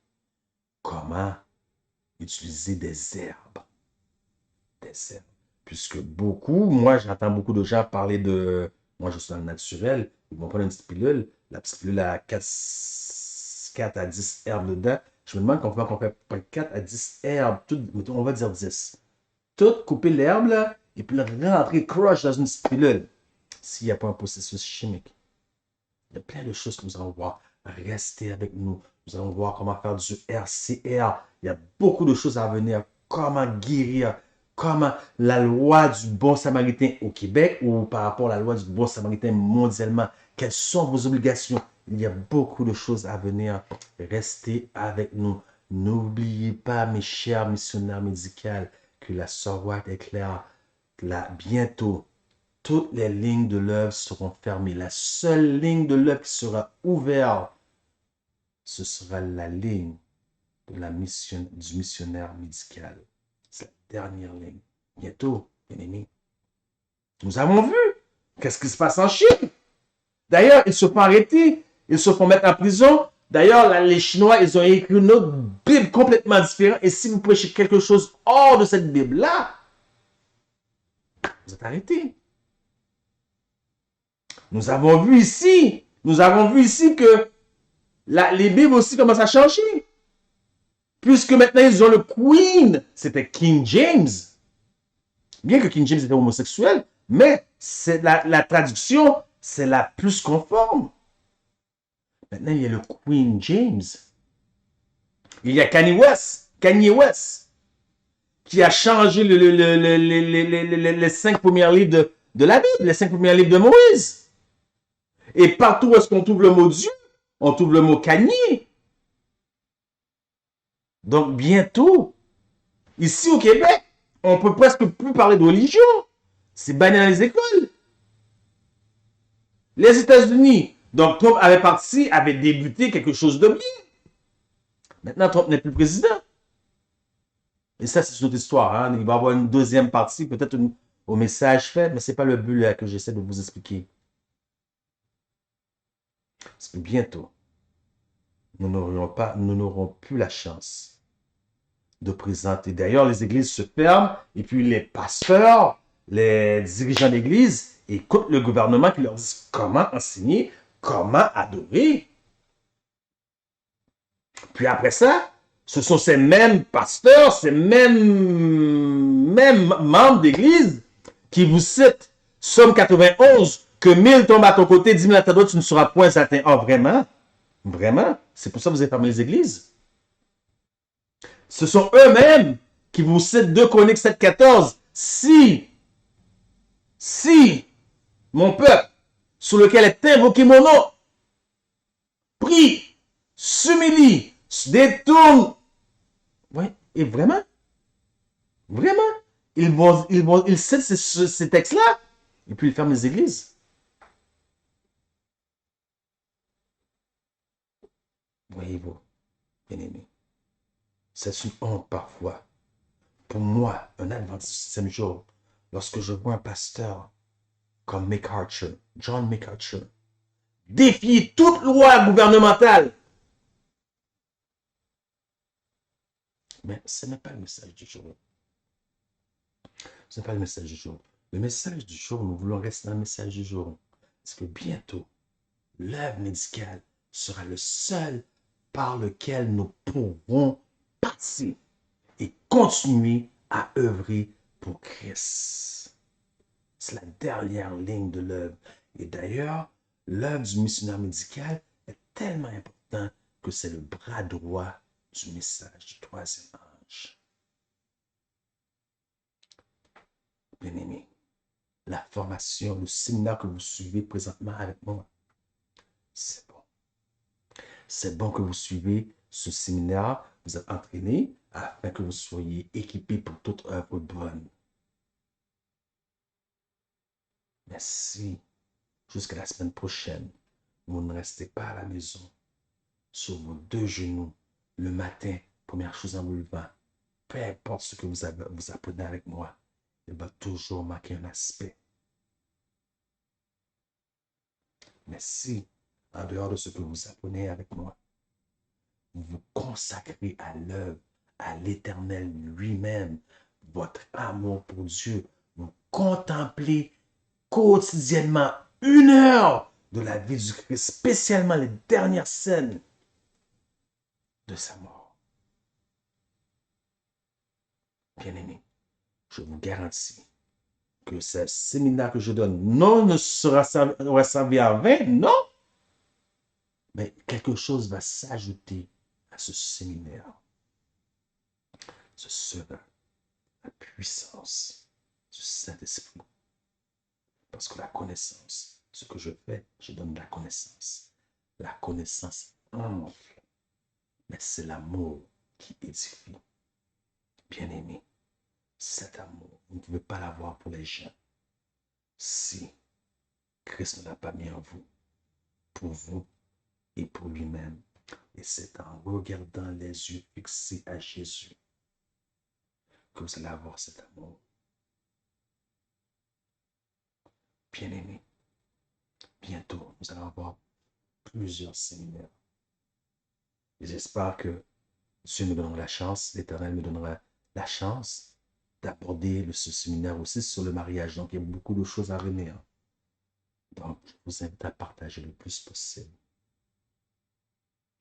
S1: Comment utiliser des herbes? Des herbes. Puisque moi j'entends beaucoup de gens parler de, moi je suis dans le naturel, ils vont prendre une petite pilule, la petite pilule a 4 à 10 herbes dedans. Je me demande comment on fait 4 à 10 herbes, on va dire 10. Tout couper l'herbe là, et puis le rentrer crush dans une petite pilule. S'il n'y a pas un processus chimique. Il y a plein de choses que nous allons voir. Restez avec nous. Nous allons voir comment faire du RCR. Il y a beaucoup de choses à venir. Comment guérir. Comment la loi du bon samaritain au Québec ou par rapport à la loi du bon samaritain mondialement. Quelles sont vos obligations? Il y a beaucoup de choses à venir. Restez avec nous. N'oubliez pas, mes chers missionnaires médicaux, que la sœur White est claire. Là, bientôt, toutes les lignes de l'œuvre seront fermées. La seule ligne de l'œuvre qui sera ouverte, ce sera la ligne de du missionnaire médical. C'est la dernière ligne. Bientôt, bien aimés. Nous avons vu qu'est-ce qui se passe en Chine. D'ailleurs, ils se font arrêter. Ils se font mettre en prison. D'ailleurs, les Chinois, ils ont écrit une autre Bible complètement différente. Et si vous prêchez quelque chose hors de cette Bible-là, vous êtes arrêtés. Nous avons vu ici que les Bibles aussi commencent à changer. Puisque maintenant, ils ont le Queen. C'était King James. Bien que King James était homosexuel, mais c'est la traduction, c'est la plus conforme. Maintenant, il y a le Queen James. Il y a Kanye West, qui a changé les 5 premiers livres de la Bible, les 5 premiers livres de Moïse. Et partout où est-ce qu'on trouve le mot Dieu, on trouve le mot Kanye. Donc, bientôt, ici au Québec, on peut presque plus parler de religion. C'est banni dans les écoles. Les États-Unis, donc Trump avait débuté quelque chose de bien. Maintenant, Trump n'est plus président. Et ça, c'est une autre histoire. Hein. Il va y avoir une deuxième partie, peut-être au message fait, mais ce n'est pas le but là, que j'essaie de vous expliquer. Parce que bientôt, nous n'aurons plus la chance de présenter. D'ailleurs, les églises se ferment et puis les pasteurs, les dirigeants d'église écoutent le gouvernement qui leur dit comment enseigner, comment adorer. Puis après ça, ce sont ces mêmes pasteurs, ces mêmes membres d'église qui vous citent Somme 91, que 1000 tombent à ton côté, 10 000 à ta droite, tu ne seras point atteint. Ah, vraiment? Vraiment? C'est pour ça que vous avez fermé les églises? Ce sont eux-mêmes qui vous citent 2 Chroniques 7, 14. Si, mon peuple, sur lequel est invoqué mon nom, prie, s'humilie, se détourne. Oui, et vraiment, ils citent ces textes-là, et puis ils ferment les églises. Voyez-vous, bien-aimés, c'est une honte parfois. Pour moi, un adventiste du 7e jour, lorsque je vois un pasteur comme MacArthur, John MacArthur, défier toute loi gouvernementale. Mais ce n'est pas le message du jour. Ce n'est pas le message du jour. Le message du jour, nous voulons rester dans le message du jour. C'est que bientôt, l'œuvre médicale sera le seul par lequel nous pourrons passer et continuer à œuvrer pour Christ. C'est la dernière ligne de l'œuvre. Et d'ailleurs, l'œuvre du missionnaire médical est tellement importante que c'est le bras droit du message du 3e ange. Bien-aimés, la formation, le séminaire que vous suivez présentement avec moi. C'est bon. C'est bon que vous suivez ce séminaire. Vous êtes entraîné afin que vous soyez équipés pour toute œuvre bonne. Mais si, jusqu'à la semaine prochaine, vous ne restez pas à la maison, sur vos deux genoux, le matin, première chose en vous levant, peu importe ce que vous apprenez avec moi, il va toujours manquer un aspect. Mais si, en dehors de ce que vous apprenez avec moi, vous vous consacrez à l'œuvre, à l'Éternel lui-même, votre amour pour Dieu, vous contemplez quotidiennement 1 heure de la vie du Christ, spécialement les dernières scènes de sa mort. Bien-aimés, je vous garantis que ce séminaire que je donne, non, ne sera servi en vain, non, mais quelque chose va s'ajouter à ce séminaire. Ce sera la puissance du Saint-Esprit. Parce que la connaissance, ce que je fais, je donne de la connaissance. La connaissance enfle, mais c'est l'amour qui édifie. Bien-aimé, cet amour, vous ne pouvez pas l'avoir pour les gens si Christ ne l'a pas mis en vous, pour vous et pour lui-même. Et c'est en regardant les yeux fixés à Jésus que vous allez avoir cet amour. Bien-aimé, bientôt, nous allons avoir plusieurs séminaires. Et j'espère que Dieu me donnera la chance, l'Éternel me donnera la chance d'aborder ce séminaire aussi sur le mariage. Donc, il y a beaucoup de choses à venir. Donc, je vous invite à partager le plus possible.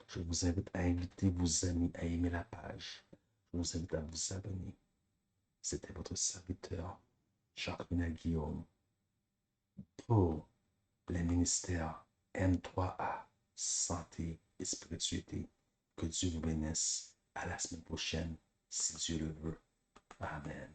S1: Je vous invite à inviter vos amis à aimer la page. Je vous invite à vous abonner. C'était votre serviteur, Jacques-Renal Guillaume, pour les ministères M3A, santé et spiritualité. Que Dieu vous bénisse. À la semaine prochaine, si Dieu le veut. Amen.